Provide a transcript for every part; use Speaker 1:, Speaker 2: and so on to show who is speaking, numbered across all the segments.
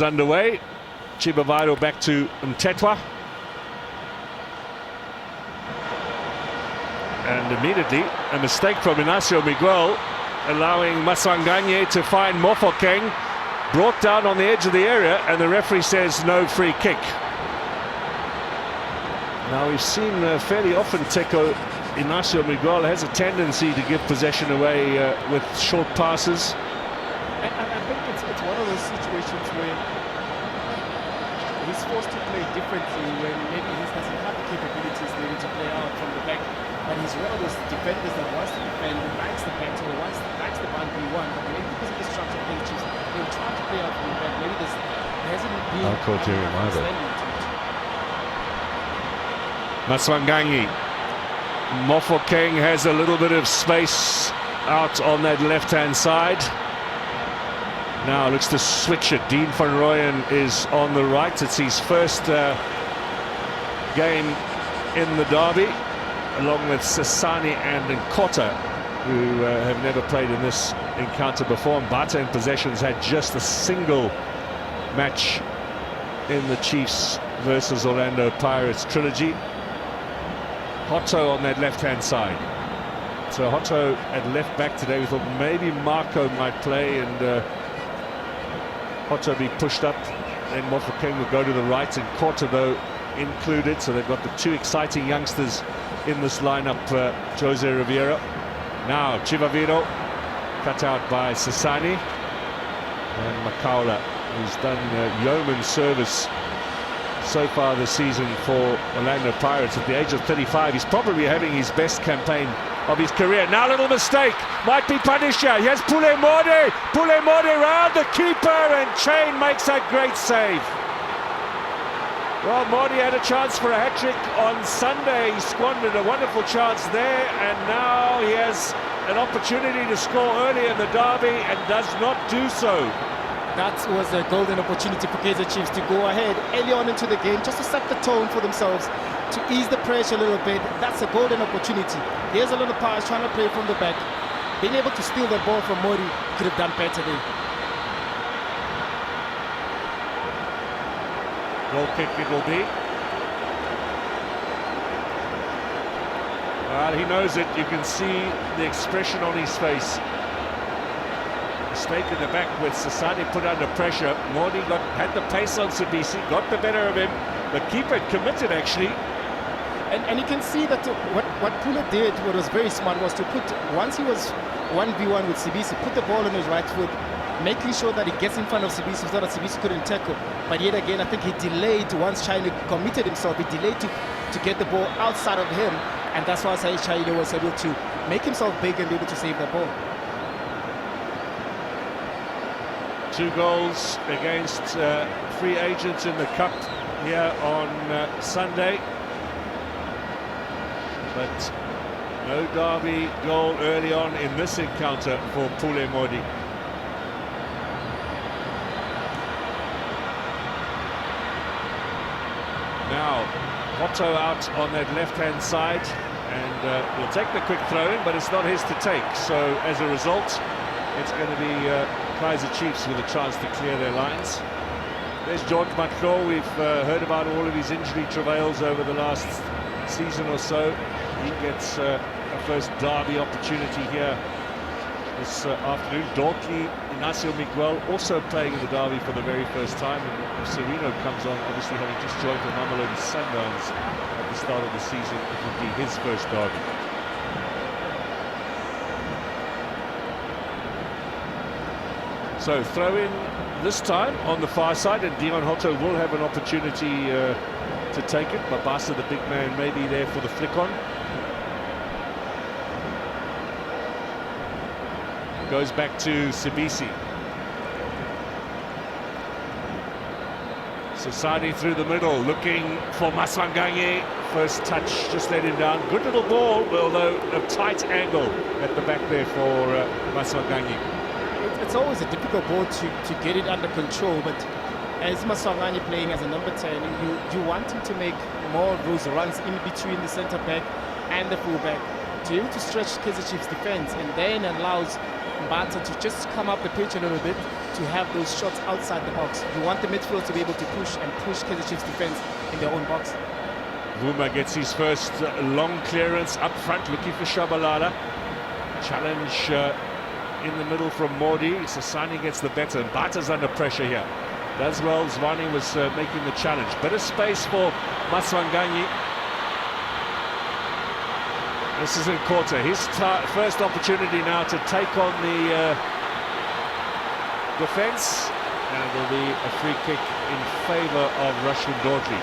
Speaker 1: Underway. Chibaviro back to Mtetwa. And immediately a mistake from Inacio Miguel, allowing Maswanganye to find Mofokeng, brought down on the edge of the area, and the referee says no free kick. Now we've seen fairly often Teko Inacio Miguel has a tendency to give possession away with short passes.
Speaker 2: I think it's one of those situations where he's forced to play differently when maybe he doesn't have the capabilities maybe to play out from the back. But he's one of those defenders that wants to defend, who likes the battle, likes the boundary one. But maybe because of the structure of the they'll try to play out from the back. Maybe there hasn't been understanding to it.
Speaker 1: Maswanganyi. Mofokeng has a little bit of space out on that left-hand side. Now looks to switch it. Dean van Rooyen is on the right. It's his first game in the derby, along with Sasani and Nkota, who have never played in this encounter before. And Bata in possessions had just a single match in the Chiefs versus Orlando Pirates trilogy. Hotto on that left-hand side. So Hotto at left back today. We thought maybe Marco might play and Hotto be pushed up. Then Mofokeng will go to the right, and Korta though included. So they've got the two exciting youngsters in this lineup, Jose Rivera. Now Chibaviro, cut out by Sasani. And Makaula, who's done yeoman service so far this season for Orlando Pirates. At the age of 35, he's probably having his best campaign of his career. Now a little mistake, might be punished here. Here's Pulemode round the keeper, and Chain makes a great save. Well, Modi had a chance for a hat-trick on Sunday. He squandered a wonderful chance there, and now he has an opportunity to score early in the derby and does not do so.
Speaker 2: That was a golden opportunity for Kaizer Chiefs to go ahead early on into the game, just to set the tone for themselves, to ease the pressure a little bit. That's a golden opportunity. Here's a little pass trying to play from the back. Being able to steal the ball from Modi, could have done better there.
Speaker 1: Goal kick it will be. Well, he knows it. You can see the expression on his face. Mistake in the back with Sasani put under pressure. Modi had the pace on Sibisi, got the better of him. The keeper committed actually.
Speaker 2: And you can see that what Pula did, what was very smart, was to put, once he was 1v1 with Sibisi, put the ball on his right foot, making sure that he gets in front of Sibisi so that Sibisi couldn't tackle. But yet again, I think he delayed, once China committed himself, he delayed to get the ball outside of him. And that's why China was able to make himself big and be able to save the ball.
Speaker 1: 2 goals against free agents in the Cup here on Sunday. But no derby goal early on in this encounter for Pule Modi. Now, Hotto out on that left-hand side, and he'll take the quick throw-in, but it's not his to take. So, as a result, it's going to be Kaizer Chiefs with a chance to clear their lines. There's George Matlo. We've heard about all of his injury travails over the last season or so. He gets a first derby opportunity here this afternoon. Dorky, Inacio Miguel also playing in the derby for the very first time. And if Sereno comes on, obviously having just joined the Mamelodi Sundowns at the start of the season, it will be his first derby. So throw in this time on the far side, and Dion Hotto will have an opportunity to take it. Babasa, the big man, may be there for the flick on. Goes back to Sibisi. Sasani through the middle, looking for Maswanganyi. First touch, just let him down. Good little ball, although a tight angle at the back there for Maswanganyi.
Speaker 2: It's always a difficult ball to get it under control, but as Maswanganyi playing as a number 10, you want him to make more of those runs in between the centre back and the full back. to be able to stretch Kaizer Chiefs defense, and then allows Mbata to just come up the pitch a little bit to have those shots outside the box. You want the midfield to be able to push Kaizer Chiefs defense in their own box.
Speaker 1: Vuma gets his first long clearance up front, looking for Shabalala. Challenge in the middle from Modi. Sasani gets the better. Mbata's under pressure here. Does well. Zwani was making the challenge. Bit of space for Maswanganyi. This is in Kota. His first opportunity now to take on the defence. And there'll be a free kick in favour of Russian Dortli.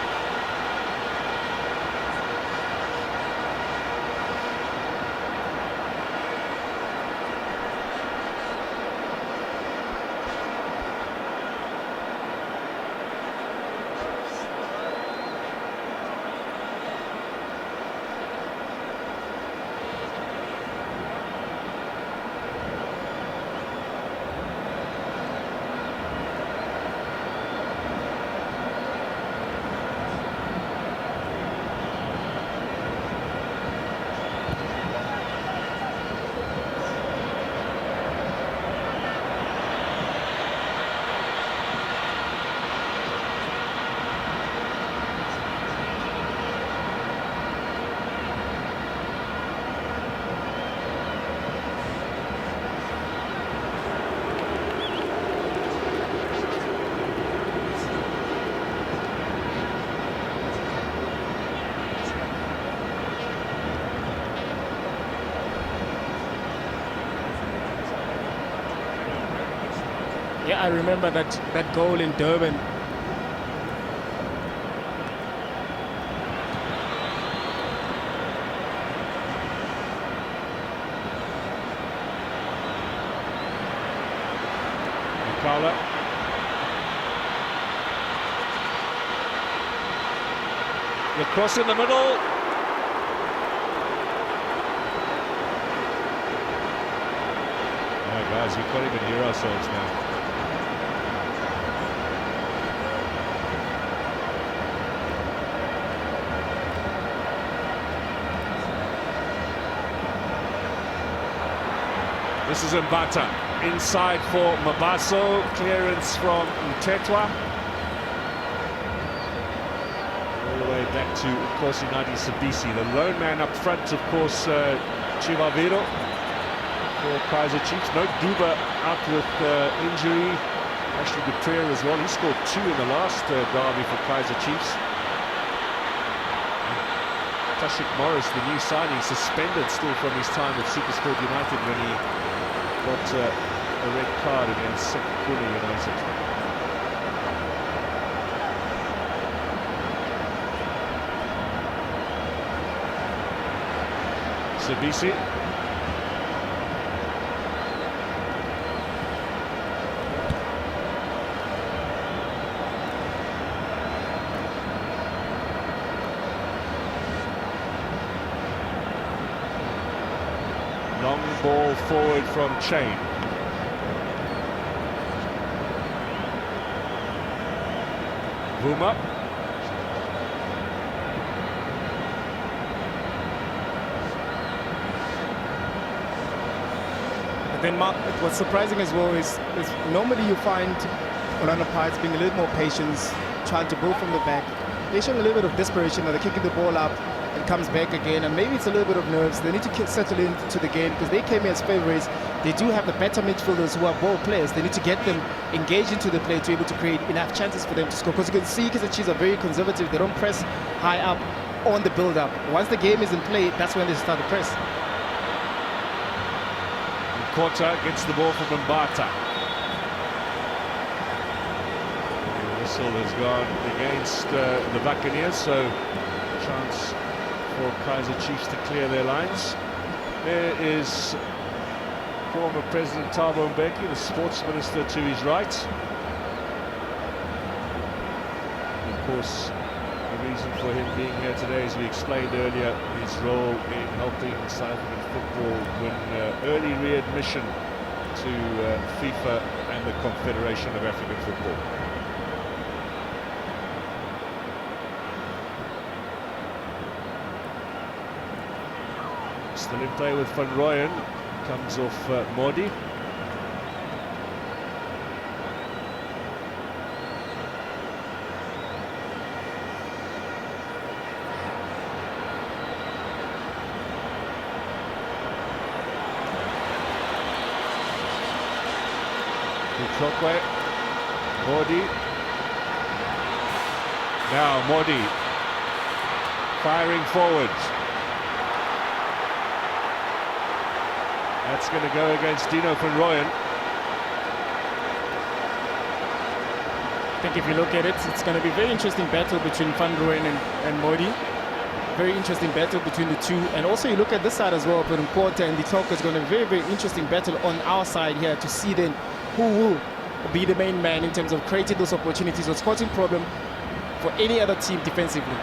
Speaker 2: Yeah, I remember that goal in Durban.
Speaker 1: Mikala. The cross in the middle. Oh, guys, we can't even hear ourselves now. This is Mbata, inside for Mabaso, clearance from Mtetwa. All the way back to Nkosi Sabisi. The lone man up front, of course, Chivaviro for Kaizer Chiefs. No Duba out with injury. Ashley Duprere as well. He scored 2 in the last derby for Kaizer Chiefs. Tashik Morris, the new signing, suspended still from his time with Supersport United when he got a red card against Sekhukhune United. Sabisi. Long ball forward from Chain. Vuma.
Speaker 2: But then, Mark, what's surprising as well is normally you find Orlando Pirates being a little more patient, trying to build from the back. They're showing a little bit of desperation. They're kicking the ball up. It comes back again, and maybe it's a little bit of nerves. They need to settle into the game because they came here as favourites. They do have the better midfielders who are ball players. They need to get them engaged into the play to be able to create enough chances for them to score. Because you can see Kaizer Chiefs are very conservative. They don't press high up on the build-up. Once the game is in play, that's when they start to press.
Speaker 1: Kota gets the ball from Mbata. The whistle has gone against the Buccaneers, so chance for Kaizer Chiefs to clear their lines. There is former President Thabo Mbeki, the sports minister to his right. Of course, the reason for him being here today, as we explained earlier, his role in helping South African football win early readmission to FIFA and the Confederation of African Football. Still in play with Van Rooyen. Comes off Modi. Chokwe, Modi. Now Modi firing forward. That's going to go against Dino van Rooyen.
Speaker 2: I think if you look at it, it's going to be a very interesting battle between Van Rooyen and Modi. Very interesting battle between the two. And also you look at this side as well, but Mkota and the Talk is going to be a very, very interesting battle on our side here to see then who will be the main man in terms of creating those opportunities or causing problem for any other team defensively.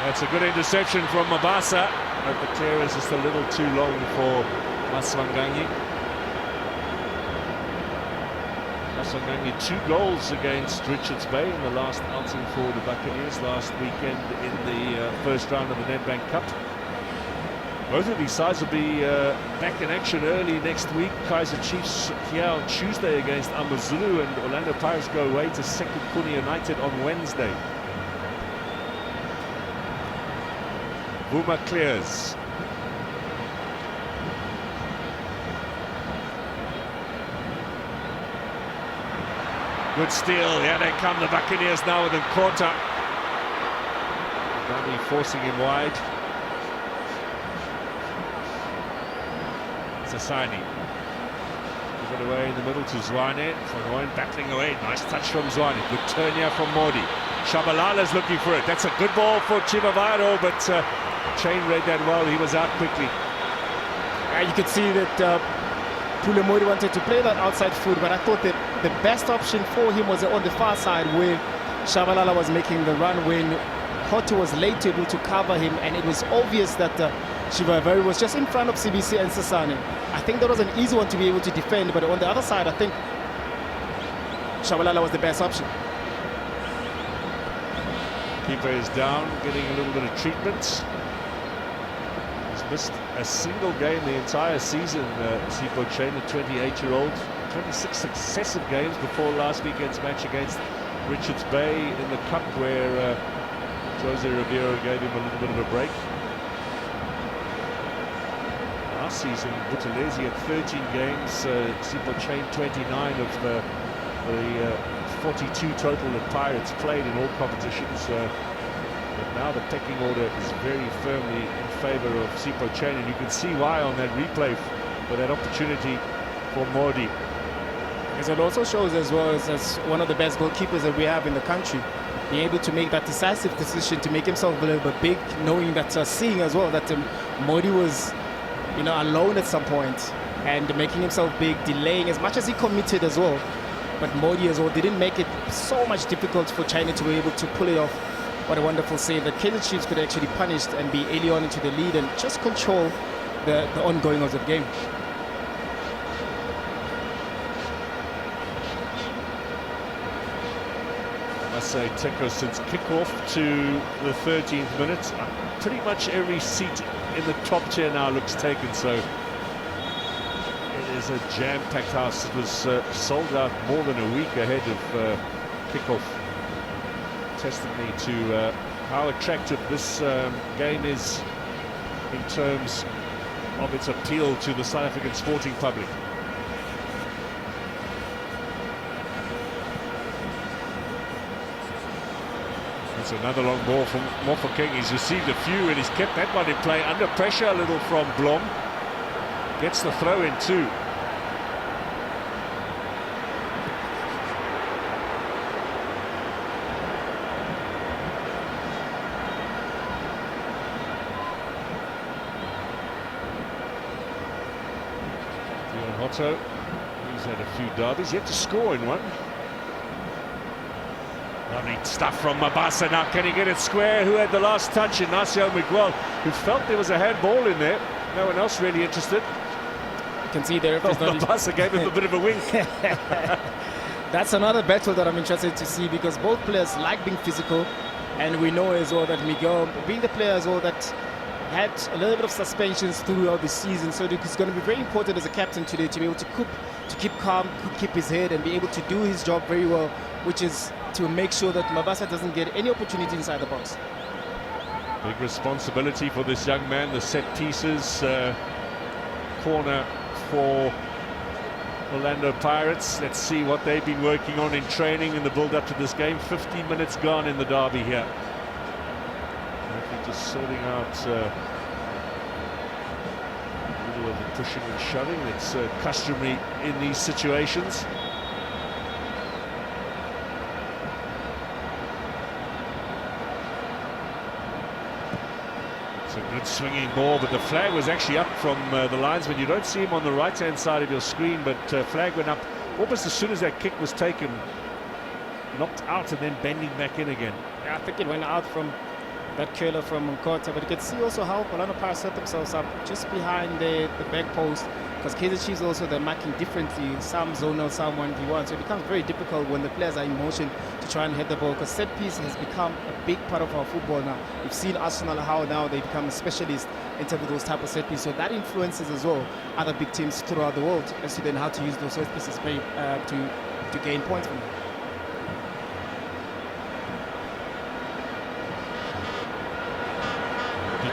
Speaker 1: That's a good interception from Mabasa, but the clear is just a little too long for Maswanganyi. Maswanganyi 2 goals against Richards Bay in the last outing for the Buccaneers last weekend in the first round of the Nedbank Cup. Both of these sides will be back in action early next week. Kaizer Chiefs here on Tuesday against Amazulu, and Orlando Pirates go away to Sekhukhune United on Wednesday. Buma clears. Good steal. Here they come, the Buccaneers now with Nkota. Gandhi forcing him wide. Sassani. Give it away in the middle to Zwane. Van Rooyen battling away. Nice touch from Zwane. Good turn here from Modi. Shabalala's looking for it. That's a good ball for Chivavaro, but Chain read that well. He was out quickly.
Speaker 2: You could see that Pule Modi wanted to play that outside foot, but I thought that the best option for him was on the far side where Shabalala was making the run when Hoto was late able to cover him, and it was obvious that Shivavari was just in front of CBC and Sassani. I think that was an easy one to be able to defend, but on the other side, I think Shabalala was the best option.
Speaker 1: Keeper is down, getting a little bit of treatment. He's missed a single game the entire season, Sipo Chain, the 28-year-old. 26 successive games before last weekend's match against Richards Bay in the Cup, where Jose Ribeiro gave him a little bit of a break. Last season, Buthelezi had 13 games, Sipo Chain 29 of the 42 total that Pirates played in all competitions. But now the pecking order is very firmly in favour of Sipo Chain, and you can see why on that replay for that opportunity for Modi.
Speaker 2: Because it also shows as well as one of the best goalkeepers that we have in the country, being able to make that decisive decision to make himself a little bit big, knowing that seeing as well that Modi was, alone at some point and making himself big, delaying as much as he committed as well. But Modi as well didn't make it so much difficult for China to be able to pull it off. What a wonderful save that Kaizer Chiefs could actually punish and be early on into the lead and just control the ongoing of the game.
Speaker 1: I say Teko since kickoff to the 13th minute. Pretty much every seat in the top tier now looks taken, so it is a jam-packed house. It was sold out more than a week ahead of kickoff. Testimony to how attractive this game is in terms of its appeal to the South African sporting public. It's another long ball from Mofokeng. He's received a few and he's kept that one in play. Under pressure a little from Blom. Gets the throw in too. Hoto, he's had a few derbies, yet to score in one. Lovely stuff from Mabasa. Now can he get it square? Who had the last touch? Inacio Miguel, who felt there was a handball in there. No one else really interested.
Speaker 2: You can see there.
Speaker 1: Mabasa gave him a bit of a wink.
Speaker 2: That's another battle that I'm interested to see, because both players like being physical, and we know as well that Miguel, being the player as well that had a little bit of suspensions throughout the season, so it's going to be very important as a captain today to be able to keep calm, keep his head, and be able to do his job very well, which is to make sure that Mabasa doesn't get any opportunity inside the box.
Speaker 1: Big responsibility for this young man. The set pieces, corner for Orlando Pirates. Let's see what they've been working on in training in the build-up to this game. 15 minutes gone in the derby here. Just sorting out a little of the pushing and shoving. It's customary in these situations. It's a good swinging ball, but the flag was actually up from the linesman. You don't see him on the right-hand side of your screen, but flag went up almost as soon as that kick was taken. Knocked out and then bending back in again.
Speaker 2: Yeah, I think it went out from that curler from Nkota, but you can see also how Orlando Pirates set themselves up just behind the back post, because Kaizer Chiefs also, they're marking differently, some zonal, some 1v1, so it becomes very difficult when the players are in motion to try and hit the ball, because set piece has become a big part of our football now. We've seen Arsenal, how now they become a specialist in terms of those type of set pieces, so that influences as well other big teams throughout the world as to then how to use those set pieces to gain points from them.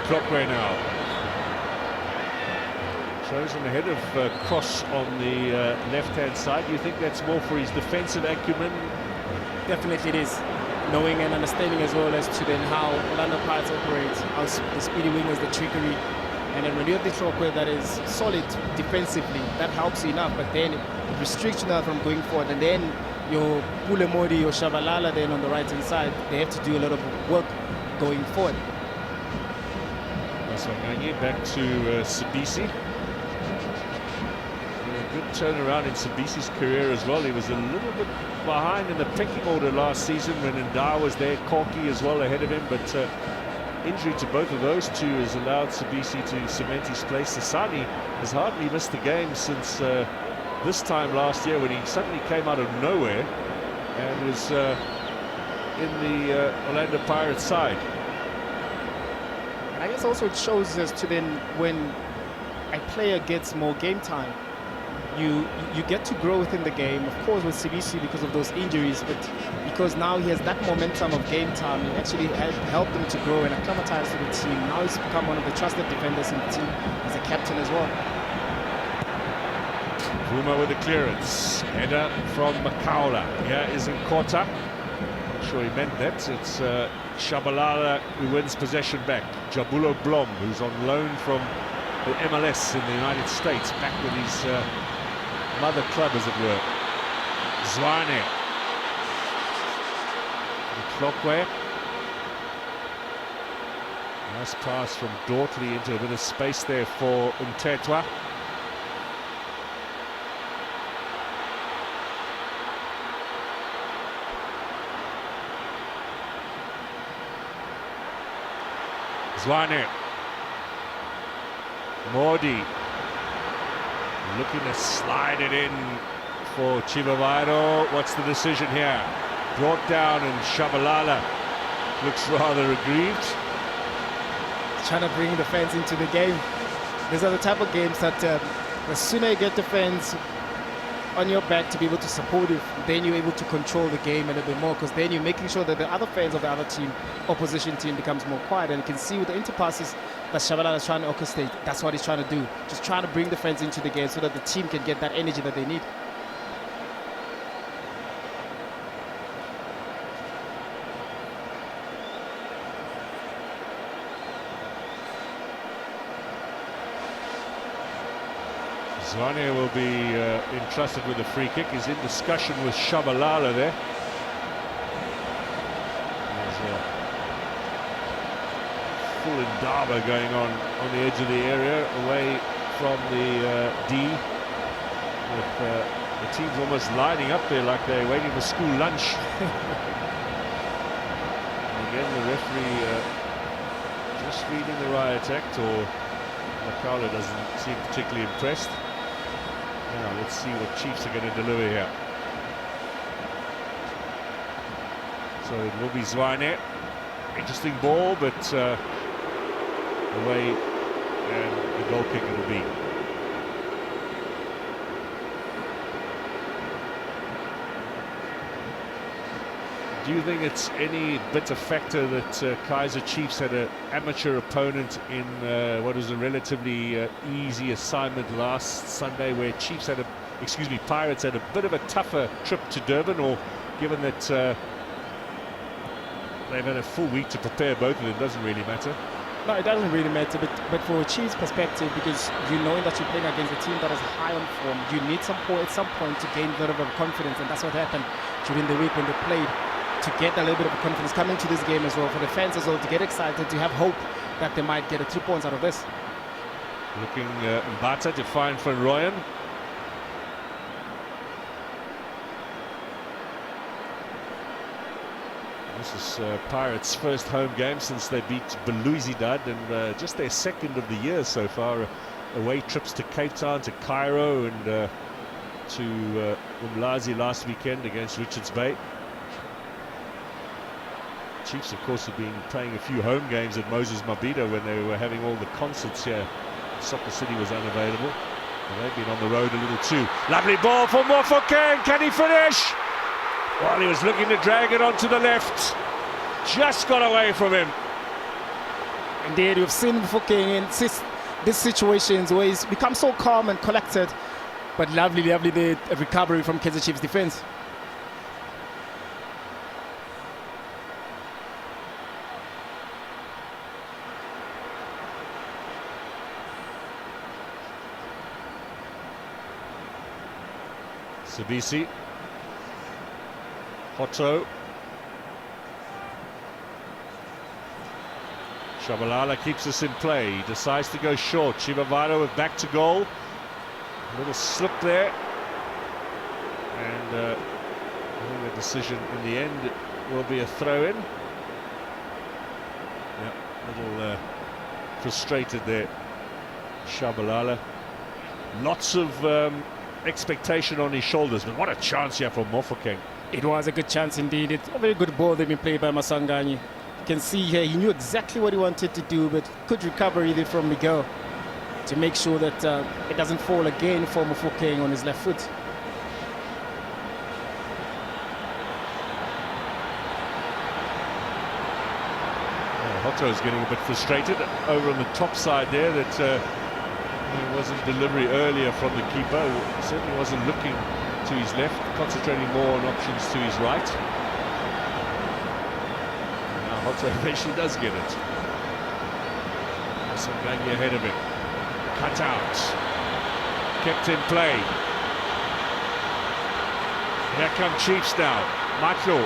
Speaker 1: Clockway now. Chosen ahead of Cross on the left-hand side. Do you think that's more for his defensive acumen?
Speaker 2: Definitely it is. Knowing and understanding as well as to then how Orlando Pirates operate, how the speedy wingers, the trickery, and then when you have the Clockway that is solid defensively, that helps you enough, but then it restricts you now from going forward, and then your Pulemodi, your Shabalala then on the right-hand side, they have to do a lot of work going forward.
Speaker 1: Back to Sibisi. A good turnaround in Sibisi's career as well. He was a little bit behind in the pecking order last season when Ndar was there, Corky as well ahead of him, but injury to both of those two has allowed Sibisi to cement his place. Sasani has hardly missed the game since this time last year when he suddenly came out of nowhere and was in the Orlando Pirates side.
Speaker 2: I guess also it shows us to then when a player gets more game time, you get to grow within the game. Of course with Sibisi because of those injuries, but because now he has that momentum of game time, it actually helped him to grow and acclimatize to the team. Now he's become one of the trusted defenders in the team as a captain as well.
Speaker 1: Vuma with the clearance. Header from Makaula. Here is Nkota. Not sure he meant that. It's Shabalala who wins possession back. Jabulo Blom, who's on loan from the MLS in the United States, back with his mother club, as it were. Zwane. Clockway. Nice pass from Dortley into a bit of space there for Mtetwa. Zwane. Modi looking to slide it in for Chivawairo. What's the decision here? Brought down, and Shabalala looks rather aggrieved.
Speaker 2: Trying to bring the fans into the game. These are the type of games that the sooner you get the fans on your back to be able to support you, then you're able to control the game a little bit more, because then you're making sure that the other fans of the other team, opposition team, becomes more quiet. And you can see with the interpasses that Shabalala is trying to orchestrate, that's what he's trying to do. Just trying to bring the fans into the game so that the team can get that energy that they need.
Speaker 1: Zwane will be entrusted with a free kick. He's in discussion with Shabalala there. There's a full indaba going on the edge of the area, away from the D. With the team's almost lining up there like they're waiting for school lunch. And again, the referee just reading the riot act, or Makaula doesn't seem particularly impressed. Now let's see what Chiefs are going to deliver here. So it will be Zwane. Interesting ball, but away, and the goal kick it'll be. Do you think it's any bit a factor that Kaizer Chiefs had an amateur opponent in what was a relatively easy assignment last Sunday, where Chiefs had Pirates had a bit of a tougher trip to Durban, or given that they've had a full week to prepare both of them, doesn't really matter?
Speaker 2: No, it doesn't really matter, but for a Chiefs perspective, because you know that you're playing against a team that is high on form, you need at some point to gain a little bit of confidence, and that's what happened during the week when they played, to get a little bit of confidence coming to this game as well, for the fans as well, to get excited, to have hope that they might get 3 points out of this.
Speaker 1: Looking Mbata to find Van Rooyen. This is Pirates' first home game since they beat Belouizdad, and just their second of the year so far. Away trips to Cape Town, to Cairo, and to Umlazi last weekend against Richards Bay. Chiefs, of course, have been playing a few home games at Moses Mabhida when they were having all the concerts here. Soccer City was unavailable. And they've been on the road a little too. Lovely ball for Mofokeng. Can he finish? Well, he was looking to drag it onto the left. Just got away from him.
Speaker 2: Indeed, we've seen Mofokeng in these situations where he's become so calm and collected. But lovely the recovery from Kaizer Chiefs defense.
Speaker 1: Sabisi, Hotto, Shabalala keeps us in play. He decides to go short. Chivavaro with back to goal. A little slip there, and I think the decision in the end will be a throw-in. Yeah, a little frustrated there, Shabalala. Lots of expectation on his shoulders, but what a chance here from Mofokeng.
Speaker 2: It was a good chance indeed. It's a very good ball that been played by Masangani. You can see here he knew exactly what he wanted to do, but good recovery there from Miguel to make sure that it doesn't fall again for Mofokeng on his left foot.
Speaker 1: Hotto is getting a bit frustrated over on the top side there, that there wasn't delivery earlier from the keeper. Certainly wasn't looking to his left, concentrating more on options to his right. Now Hotto eventually does get it. Masangani ahead of him. Cut out. Kept in play. Here come Chiefs now. Macho.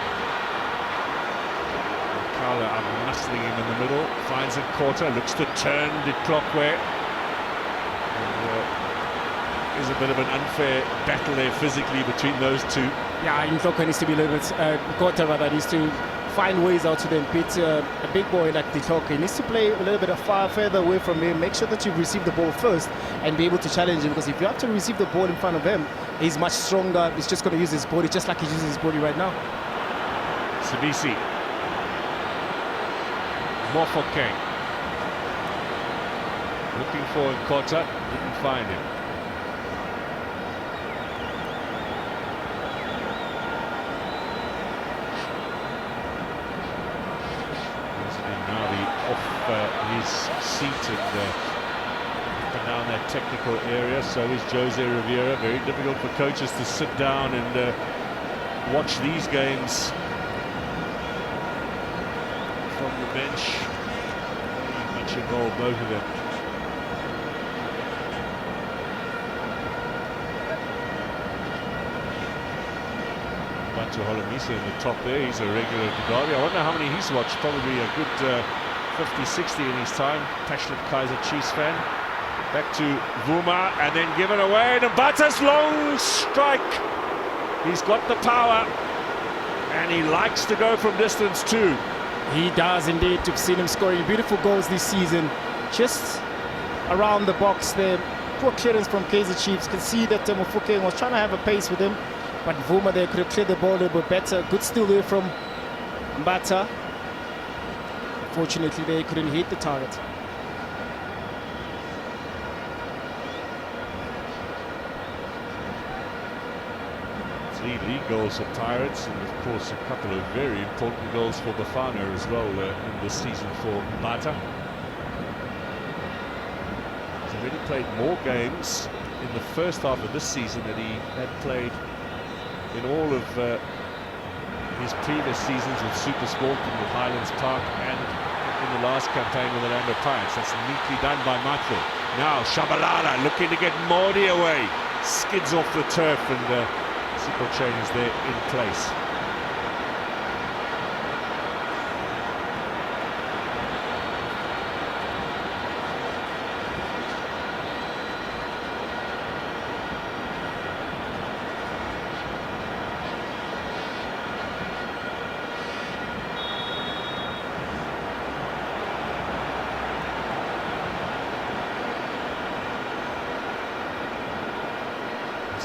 Speaker 1: Kala muscling him in the middle. Finds it Quarter. Looks to turn the clockway. Is a bit of an unfair battle there physically between those two.
Speaker 2: Yeah, Nhloko needs to be a little bit, Quarter rather, needs to find ways out to them beat a big boy like Nhloko. He needs to play a little bit further away from him, make sure that you receive the ball first and be able to challenge him, because if you have to receive the ball in front of him, he's much stronger. He's just going to use his body just like he uses his body right now.
Speaker 1: Sabisi. Mofokeng. Looking for Nkota, didn't find him. His seat and down that technical area. So is Jose Rivera. Very difficult for coaches to sit down and watch these games from the bench. Very much involved, both of them. Bantu Holomisa in the top there. He's a regular Derby. I wonder how many he's watched. Probably a good 50-60 in his time. Passionate Kaizer Chiefs fan. Back to Vuma, and then given away. And Mbata's long strike. He's got the power, and he likes to go from distance too.
Speaker 2: He does indeed. You've seen him scoring beautiful goals this season. Just around the box there. Poor clearance from Kaizer Chiefs. Can see that Mofokeng was trying to have a pace with him, but Vuma there could have cleared the ball a little bit better. Good steal there from Mbata. Fortunately, they couldn't hit the target.
Speaker 1: 3 league goals for Pirates, and of course a couple of very important goals for Bafana as well in this season for Bata. He's already played more games in the first half of this season than he had played in all of his previous seasons with SuperSport and with Highlands Park, and in the last campaign with Orlando Pirates. That's neatly done by Michael. Now Shabalala looking to get Modi away, skids off the turf, and Sipo Chain is there in place.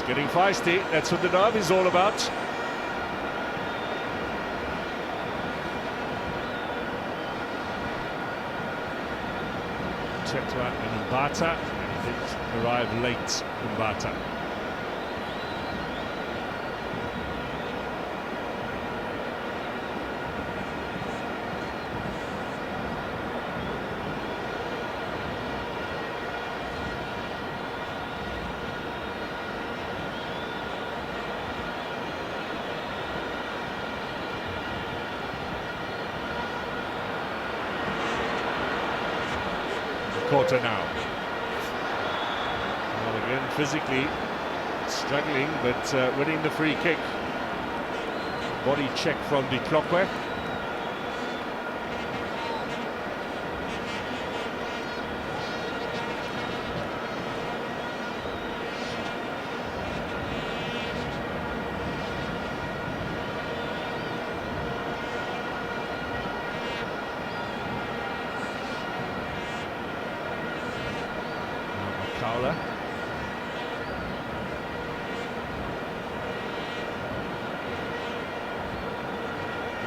Speaker 1: Getting feisty, that's what the derby's all about. Tetwa and Mbata, and he did arrive late, Mbata. Quarter now. Well, again, physically struggling, but winning the free kick. Body check from De Klokwe.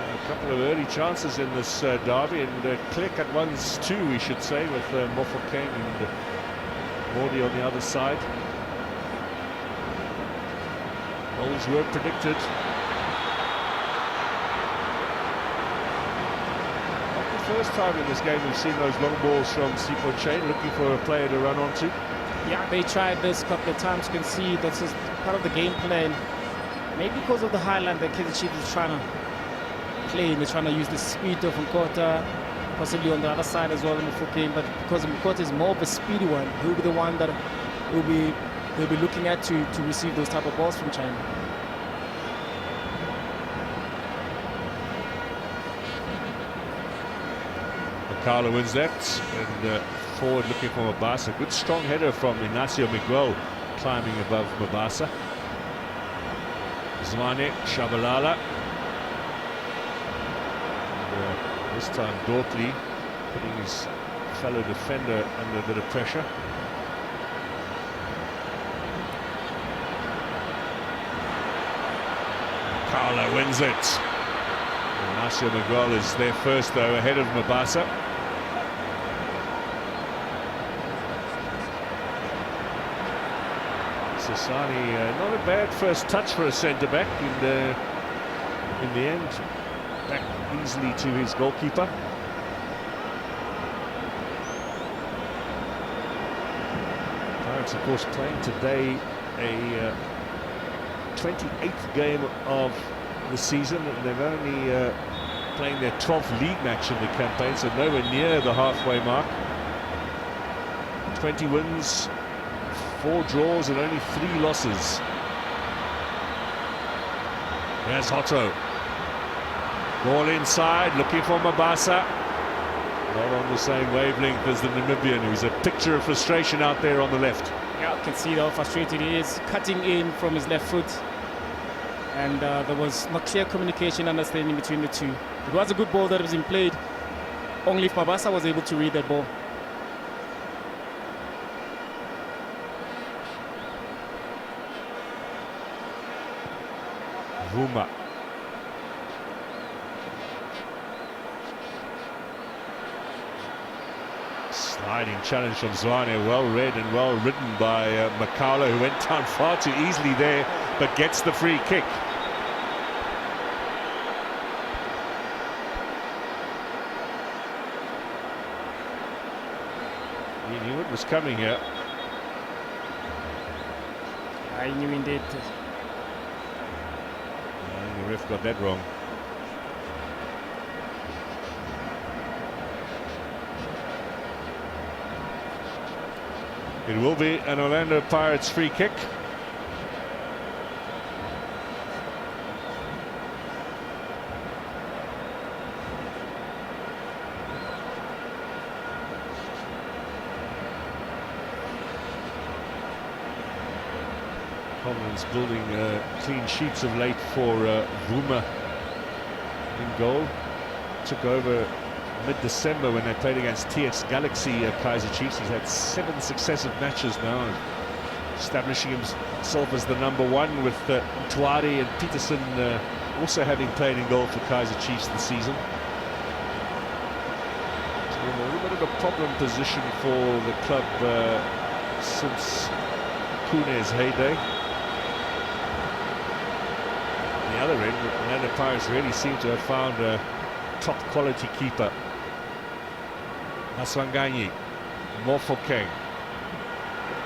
Speaker 1: A couple of early chances in this derby, and click at ones too, we should say, with Mofokeng and Mordi on the other side. Goals were predicted. Not the first time in this game we've seen those long balls from Sipo Chain, looking for a player to run onto.
Speaker 2: Yeah, they tried this a couple of times. You can see that's just part of the game plan. Maybe because of the highland that Kaizer Chiefs is trying to play. They're trying to use the speed of Nkota, possibly on the other side as well in the full game. But because Nkota is more of a speedy one, he'll be the one that they'll be looking at to receive those type of balls from China.
Speaker 1: Makala wins that, and forward looking for Mabasa. Good strong header from Ignacio Miguel, climbing above Mabasa. Zwane, Shabalala. And, this time Dortley putting his fellow defender under a bit of pressure. Makala wins it. Ignacio Miguel is there first though, ahead of Mabasa. Sasani, not a bad first touch for a centre-back, and in the end, back easily to his goalkeeper. Pirates, of course, playing today a 28th game of the season, and they've only playing their 12th league match in the campaign, so nowhere near the halfway mark. 20 wins, 4 draws and only 3 losses. There's Hotto. Ball inside, looking for Mabasa. Not on the same wavelength as the Namibian, who's a picture of frustration out there on the left.
Speaker 2: Yeah, you can see how frustrated he is, cutting in from his left foot. And there was not clear communication, understanding between the two. It was a good ball that was being played. Only if Mabasa was able to read that ball.
Speaker 1: Vuma. Sliding challenge from Zwane, well read and well ridden by Makala, who went down far too easily there. but gets the free kick. He knew it was coming here.
Speaker 2: I knew indeed.
Speaker 1: The ref got that wrong. It will be an Orlando Pirates free kick. Coleman's building clean sheets of late for Vuma in goal. Took over mid-December when they played against TX Galaxy Kaizer Chiefs. He's had 7 successive matches now, establishing himself as the #1 with Ntwari and Peterson also having played in goal for Kaizer Chiefs this season. It's been a little bit of a problem position for the club since Pune's heyday. On the other end, the Orlando Pirates really seem to have found a top quality keeper. Maswanganyi, Mofokeng,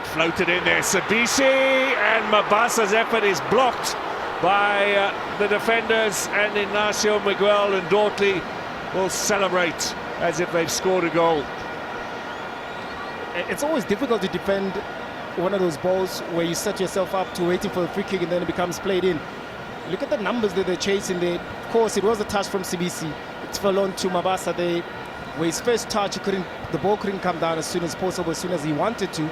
Speaker 1: floated in there, Sabisi, and Mabasa's effort is blocked by the defenders, and Ignacio Miguel and Dortley will celebrate as if they've scored a goal.
Speaker 2: It's always difficult to defend one of those balls where you set yourself up to waiting for the free kick and then it becomes played in. Look at the numbers that they're chasing there. Of course, it was a touch from Sibisi. It fell on to Mabasa there. Where his first touch, the ball couldn't come down as soon as possible, as soon as he wanted to.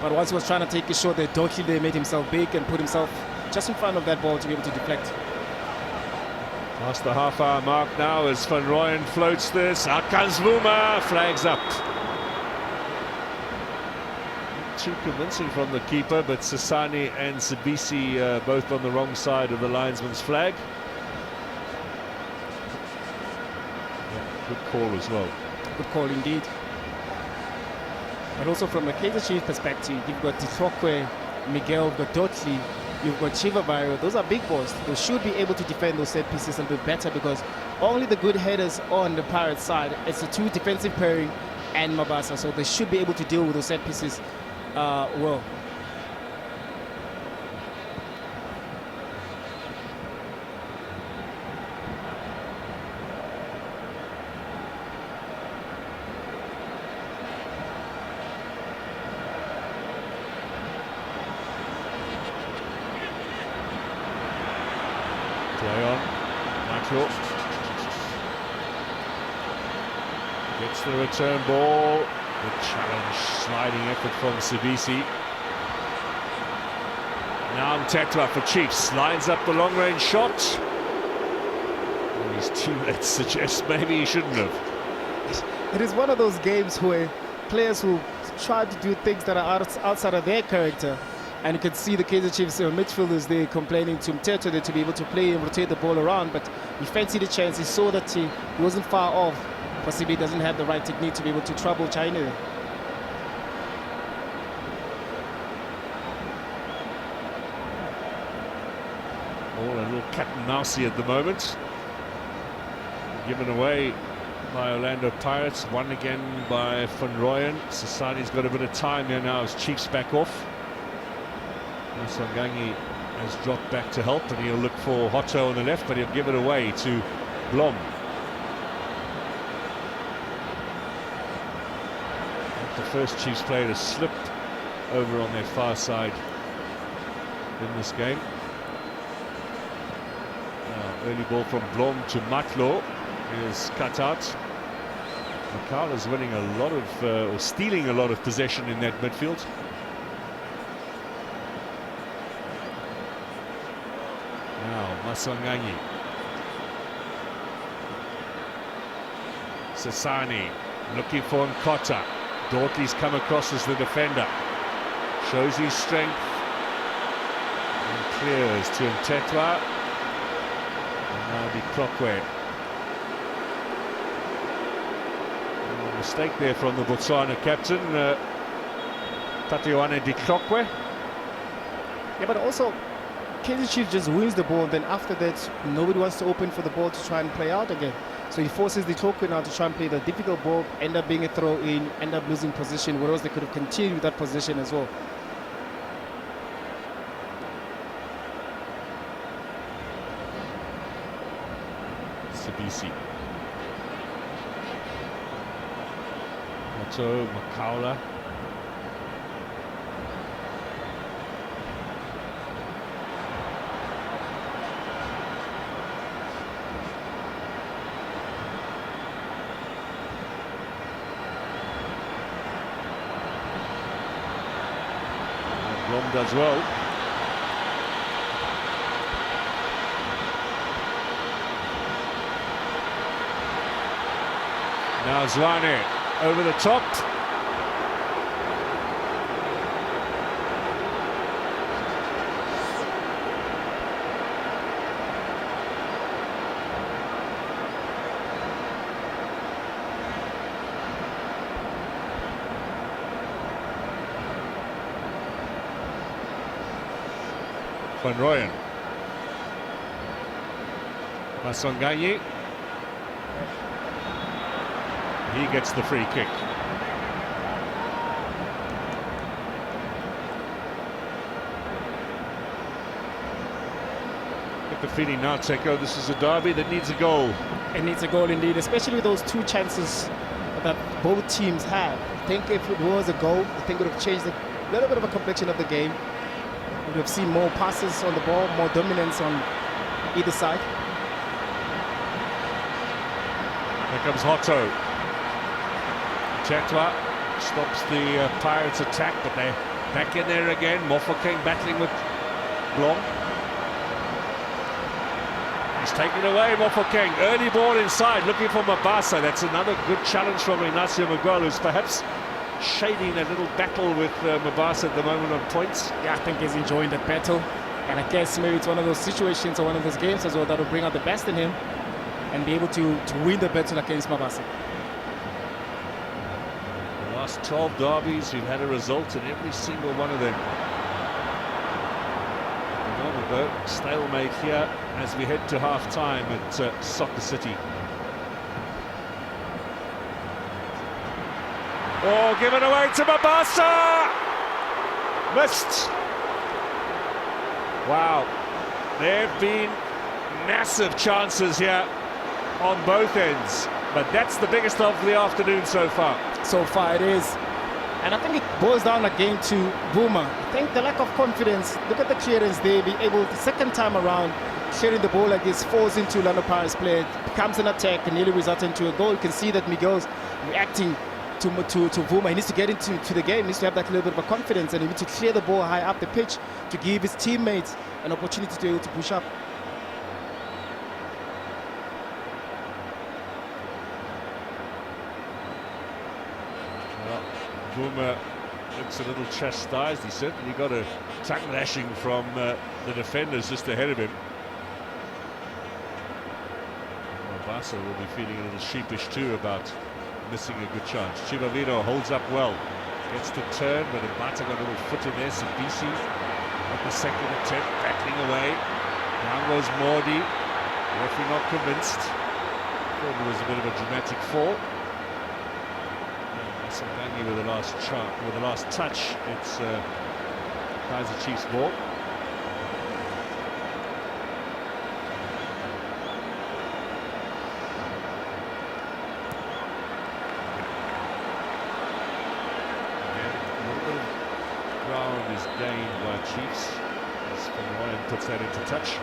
Speaker 2: But once he was trying to take a shot, there, Dortley there made himself big and put himself just in front of that ball to be able to deflect.
Speaker 1: Past the half-hour mark now as Van Rooyen floats this. Akanzvuma flags up. Not too convincing from the keeper, but Sasani and Sibisi both on the wrong side of the linesman's flag. Good call as well.
Speaker 2: Good call indeed. But also from a Kaizer Chiefs perspective, you've got Titrokwe, Miguel, you've got Dortley, you've got Chivabayo. Those are big balls. They should be able to defend those set pieces a little bit better because only the good headers on the Pirates side. It's a 2 defensive pairing and Mabasa, so they should be able to deal with those set pieces well.
Speaker 1: Play on. Michael gets the return ball. Good challenge, sliding effort from Sibisi. Now Mtetwa for Chiefs. Lines up the long-range shot. And his teammates suggest maybe he shouldn't have.
Speaker 2: It is one of those games where players who try to do things that are outside of their character. And you can see the Kaizer Chiefs midfielders there complaining to Mtetwa there to be able to play and rotate the ball around. But he fancied a chance. He saw that he wasn't far off. Possibly doesn't have the right technique to be able to trouble China.
Speaker 1: All a little cat and mousey at the moment. Given away by Orlando Pirates. Won again by Van Rooyen. Sasani's got a bit of time here now as Chiefs back off. Songangi has dropped back to help, and he'll look for Hotto on the left, but he'll give it away to Blom. The first Chiefs player to slip over on their far side in this game. Now, early ball from Blom to Matlo is cut out. Makala is winning a lot of, or stealing a lot of possession in that midfield. Now, Maswanganyi. Sasani looking for Nkota. Dortley's come across as the defender. Shows his strength. And clears to Mtetwa. And now the Krokwe. Mistake there from the Botswana captain, Tatiwane Di Krokwe.
Speaker 2: Yeah, but also Kaizer Chiefs just wins the ball, then after that, nobody wants to open for the ball to try and play out again. So he forces the Tokyo now to try and play the difficult ball, end up being a throw-in, end up losing position, whereas they could have continued with that position as well.
Speaker 1: Sabisi. Otto, Makaula. Blom does well. Now Zwane over the top. Van Rooyen. Maswanganyi. He gets the free kick. Get the feeling now, Teko, this is a derby that needs a goal.
Speaker 2: It needs a goal indeed, especially with those two chances that both teams have. I think if it was a goal, I think it would have changed a little bit of a complexion of the game. We would have seen more passes on the ball, more dominance on either side.
Speaker 1: Here comes Hotto. Chetwa stops the Pirates' attack, but they're back in there again. Mofokeng battling with Blom. He's taken away, Mofokeng. Early ball inside, looking for Mabasa. That's another good challenge from Ignacio Miguel, who's perhaps shading a little battle with Mabasa at the moment on points.
Speaker 2: Yeah, I think he's enjoying that battle. And I guess maybe it's one of those situations or one of those games as well that will bring out the best in him and be able to win the battle against Mabasa.
Speaker 1: The last 12 derbies, we've had a result in every single one of them. The moment though, stalemate here as we head to half-time at Soccer City. Oh, given away to Mabasa! Missed! Wow, there have been massive chances here on both ends, but that's the biggest of the afternoon so far.
Speaker 2: So far it is. And I think it boils down again to Buma. I think the lack of confidence, look at the clearance there, be able the second time around, clearing the ball like this, falls into Orlando Pirates player, becomes an attack and nearly results into a goal. You can see that Miguel's reacting to Vuma. He needs to get into the game, he needs to have that little bit of a confidence, and he needs to clear the ball high up the pitch to give his teammates an opportunity to be able to push up.
Speaker 1: Well, Vuma looks a little chastised. He certainly got a tongue lashing from the defenders just ahead of him. Mabasa will be feeling a little sheepish too about missing a good chance. Chivavino holds up well, gets to turn, but Mbata got a little foot in there. Sabisi at the second attempt, battling away. Down goes Mordi. Referee not convinced. Thought it was a bit of a dramatic fall. Maswanganyi with the last touch. It's Kaizer Chiefs ball. Ground is gained by Chiefs as Van Rooyen puts that into touch.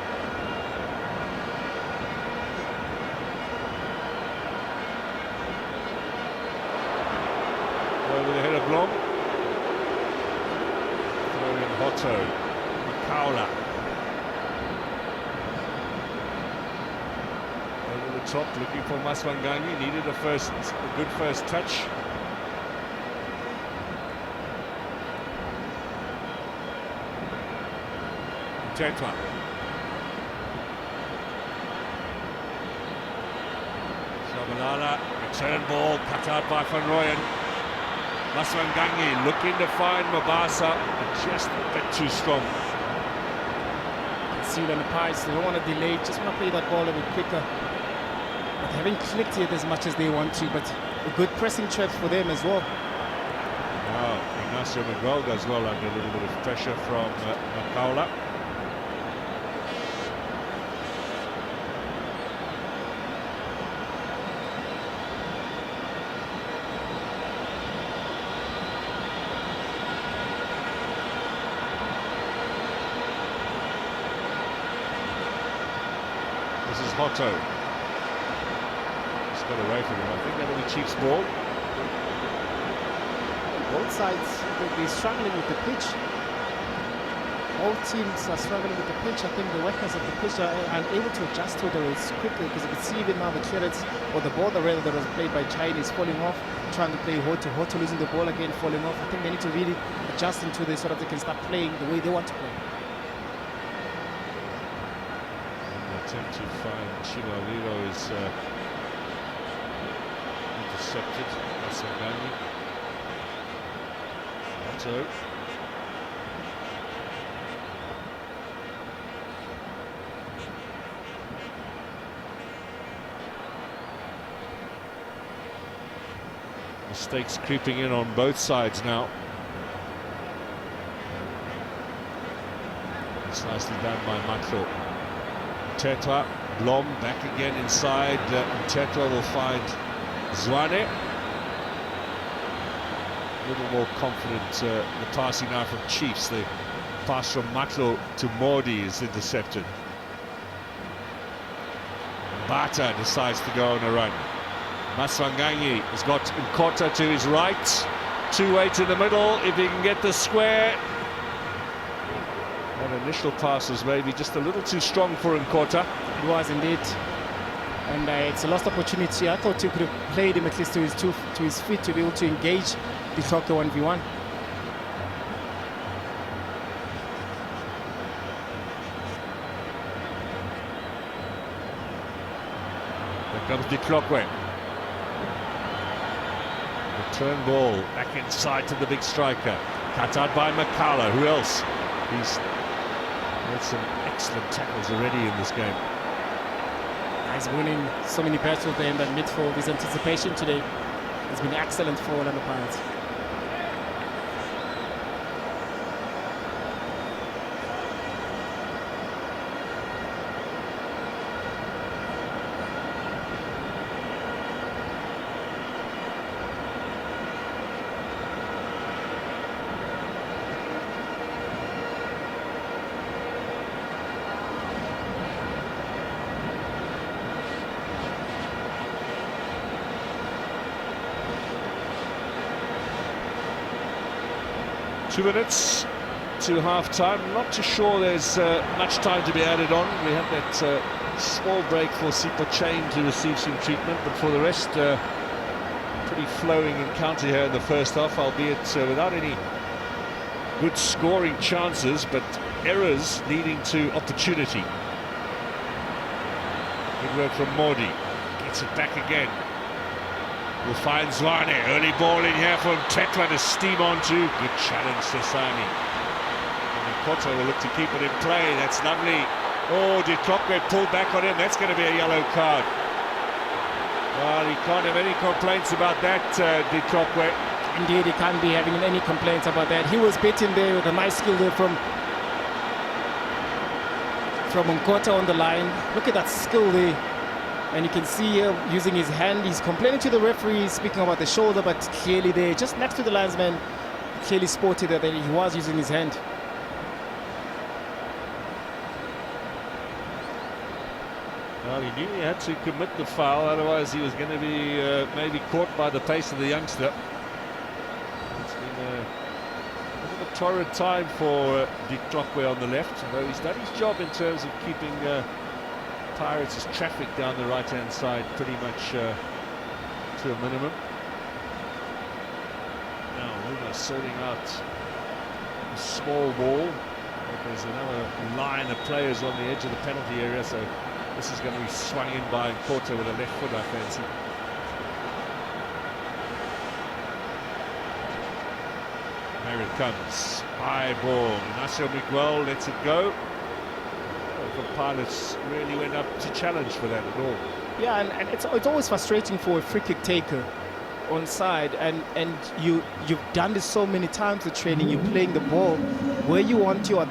Speaker 1: Over the head of Blom. Throw in Hotto. Makaula. Over the top, looking for Maswanganyi. Needed a good first touch. Chetwa. Shabalala, return ball cut out by Van Rooyen. Maswanganyi looking to find Mabasa, but just a bit too strong.
Speaker 2: see on the Pirates. They don't want to delay, just want to play that ball a bit quicker. But they haven't clicked it as much as they want to, but a good pressing trap for them as well.
Speaker 1: Wow, Ignacio Miguel goes well under a little bit of pressure from Makaula. This is Hotto. He's got away from him. I think that'll be Chiefs' ball.
Speaker 2: Both sides, they're struggling with the pitch. Both teams are struggling with the pitch. I think the workers of the pitch are unable to adjust to the race quickly, because you can see even now the clearance or the ball, the rail that was played by China is falling off, trying to play Hotto, losing the ball again, falling off. I think they need to really adjust into this so that they can start playing the way they want to play.
Speaker 1: Attempt to find Chivaliro is intercepted. That's Sangani. Otto. Mistakes creeping in on both sides now. It's nicely done by Matlo. Tetwa, Blom back again inside. Tetwa will find Zwane. A little more confident. The passing now from Chiefs. The pass from Matlo to Mordi is intercepted. Bata decides to go on a run. Maswanganyi has got Nkota to his right. Two-way to the middle. If he can get the square. That initial pass was maybe just a little too strong for Nkota.
Speaker 2: It was indeed. And it's a lost opportunity. I thought he could have played him at least to his feet to be able to engage the Shocker 1v1.
Speaker 1: There comes the Clockway. Return ball back inside to the big striker. Cut out by Makala. Who else? He's made some excellent tackles already in this game.
Speaker 2: He's winning so many battles there in that midfield. His anticipation today has been excellent for Orlando Pirates.
Speaker 1: Two minutes to half-time. Not too sure there's much time to be added on. We had that small break for Sipo Chain to receive some treatment, but for the rest, pretty flowing encounter here in the first half, albeit without any good scoring chances, but errors leading to opportunity. Good work from Mordi. Gets it back again. We'll find Zwane. Early ball in here from Tetwa to steam onto. Good challenge, Sasani. And Koto will look to keep it in play. That's lovely. Oh, De Klokwe pulled back on him. That's going to be a yellow card. Well, he can't have any complaints about that, De Klokwe.
Speaker 2: Indeed, he can't be having any complaints about that. He was beaten there with a nice skill there from Nkota on the line. Look at that skill there. And you can see here using his hand, he's complaining to the referee, speaking about the shoulder, but clearly there, just next to the linesman, clearly spotted that he was using his hand.
Speaker 1: Well, he knew he had to commit the foul, otherwise he was going to be maybe caught by the pace of the youngster. It's been a bit of a torrid time for De Klokwe on the left, although he's done his job in terms of keeping Pirates' traffic down the right-hand side pretty much to a minimum. Now Luna sorting out a small ball. There's another line of players on the edge of the penalty area, so this is going to be swung in by Nkota with a left foot, I fancy. There it comes. High ball. Ignacio Miguel lets it go. from Pilots really went up to challenge for that at all.
Speaker 2: Yeah, and it's always frustrating for a free kick taker on side, and you've done this so many times with training. You're playing the ball where you want your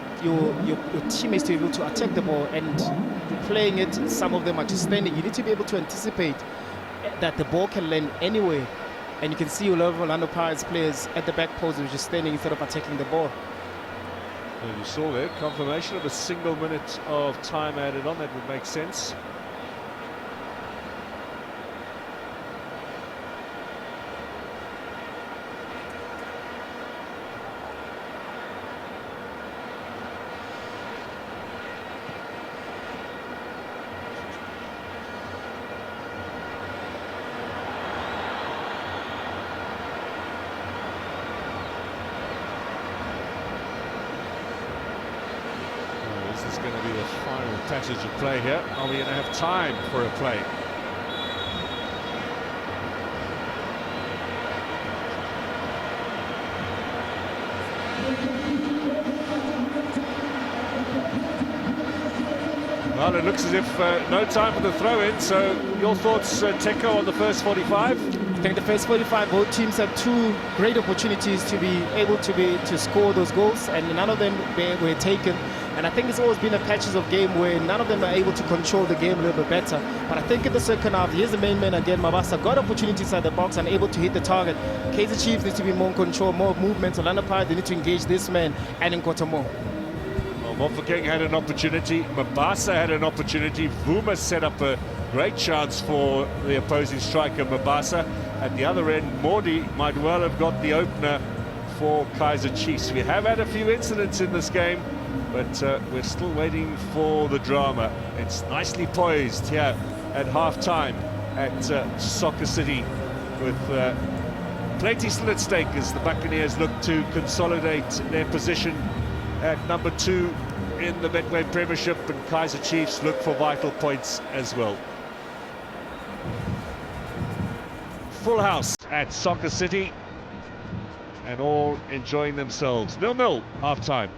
Speaker 2: teammates to be able to attack the ball, and you're playing it. Some of them are just standing. You need to be able to anticipate that the ball can land anywhere, and you can see a lot of Orlando Pirates players at the back post who are just standing instead of attacking the ball.
Speaker 1: And you saw there confirmation of a single minute of time added on. That would make sense. This is going to be the final passage of play here. Are we going to have time for a play? Well, it looks as if no time for the throw-in, so your thoughts, Teko, on the first 45?
Speaker 2: I think the first 45, both teams had two great opportunities to be able to score those goals, and none of them were taken. And I think it's always been a patches of game where none of them are able to control the game a little bit better. But I think in the second half, here's the main man again, Mabasa, got opportunities inside the box and able to hit the target. Kaizer Chiefs need to be more in control, more movement. Orlando Pirates, they need to engage this man and Nkota more.
Speaker 1: Well, Mofokeng had an opportunity, Mabasa had an opportunity, Vuma set up a great chance for the opposing striker, Mabasa. At the other end, Mordi might well have got the opener for Kaizer Chiefs. We have had a few incidents in this game, but we're still waiting for the drama. It's nicely poised here at half-time at Soccer City, with plenty still at stake as the Buccaneers look to consolidate their position at number 2 in the Midway Premiership, and Kaizer Chiefs look for vital points as well. Full house at Soccer City, and all enjoying themselves. 0-0 half-time.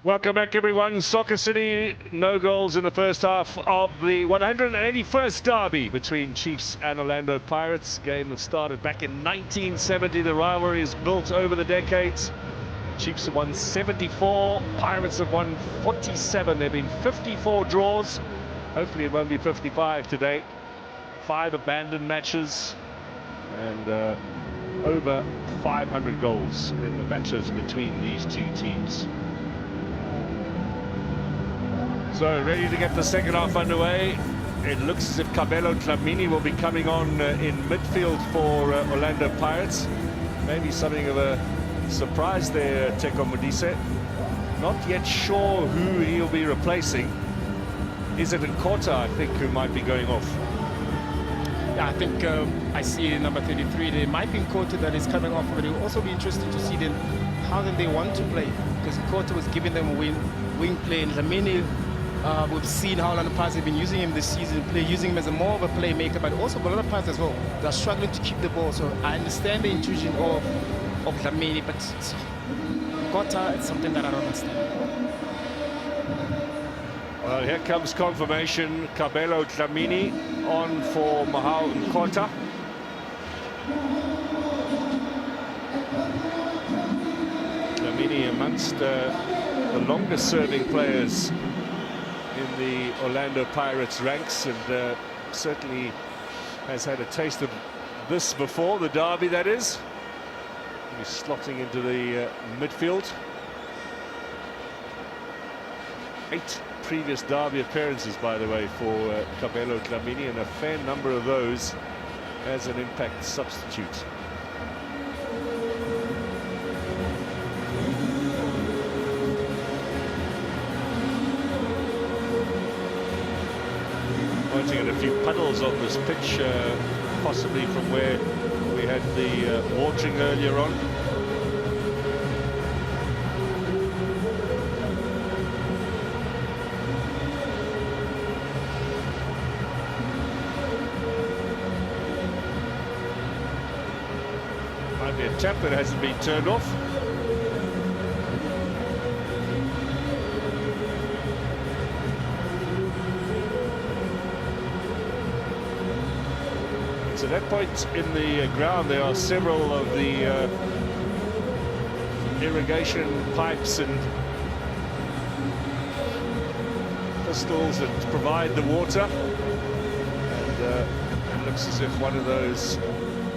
Speaker 1: Welcome back, everyone. Soccer City, no goals in the first half of the 181st derby between Chiefs and Orlando Pirates. Game that started back in 1970. The rivalry is built over the decades. Chiefs have won 74, Pirates have won 47. There have been 54 draws. Hopefully it won't be 55 today. 5 abandoned matches and over 500 goals in the matches between these two teams. So ready to get the second half underway. It looks as if Cabello Tlamini will be coming on in midfield for Orlando Pirates. Maybe something of a surprise there, Teko Modise. Not yet sure who he'll be replacing. Is it Nkota, I think, who might be going off?
Speaker 2: Yeah, I think I see number 33. There might be Nkota that is coming off, but it will also be interesting to see then how then they want to play, because Nkota was giving them a wing play, and Dlamini, we've seen how Orlando Pirates have been using him this season, using him as more of a playmaker, but also for other Pirates as well. They're struggling to keep the ball, so I understand the intrusion of Dlamini, but Nkota, it's something that I don't understand.
Speaker 1: Well, here comes confirmation. Cabello Tlamini on for Mahal Nkota. Tlamini amongst the longest serving players in the Orlando Pirates ranks, and certainly has had a taste of this before, the derby that is. He's slotting into the midfield. 8 previous derby appearances, by the way, for Cabello Tlamini, and a fair number of those as an impact substitute. Pointing at a few puddles on this pitch, possibly from where we had the watering earlier on. Might be a tap that hasn't been turned off. So at that point in the ground, there are several of the irrigation pipes and pistons that provide the water, and it looks as if one of those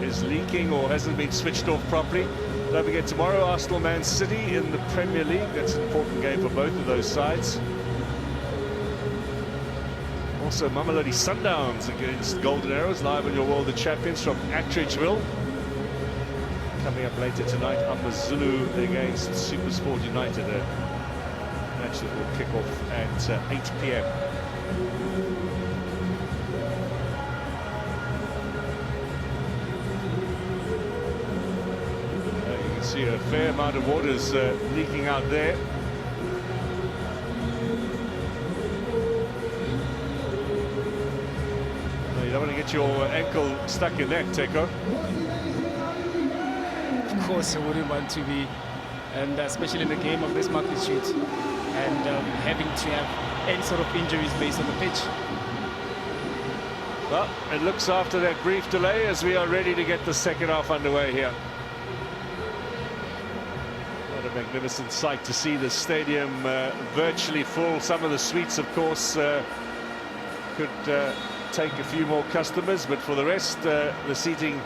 Speaker 1: is leaking or hasn't been switched off properly. Don't forget, tomorrow Arsenal Man City in the Premier League. That's an important game for both of those sides. Also Mamelodi Sundowns against Golden Arrows, live on your World of Champions from Attridgeville. Coming up later tonight, Zulu against Supersport United, a match that will kick off at 8 p.m. You can see a fair amount of water's leaking out there. You don't want to get your ankle stuck in that, Teko.
Speaker 2: Of course, I wouldn't want to be, and especially in a game of this magnitude, and having to have any sort of injuries based on the pitch.
Speaker 1: Well, it looks after that brief delay as we are ready to get the second half underway here. What a magnificent sight to see the stadium virtually full. Some of the suites, of course, could take a few more customers, but for the rest, the seating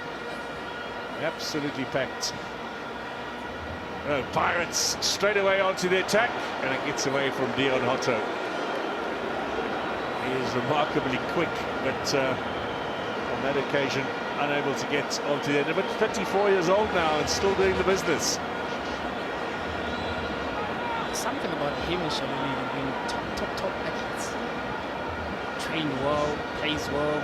Speaker 1: absolutely packed. Pirates straight away onto the attack, and it gets away from Dion Hotto. He is remarkably quick, but on that occasion unable to get onto the end. But 34 years old now and still doing the business.
Speaker 2: Something about him and Shalini being top athletes. Train well, plays well,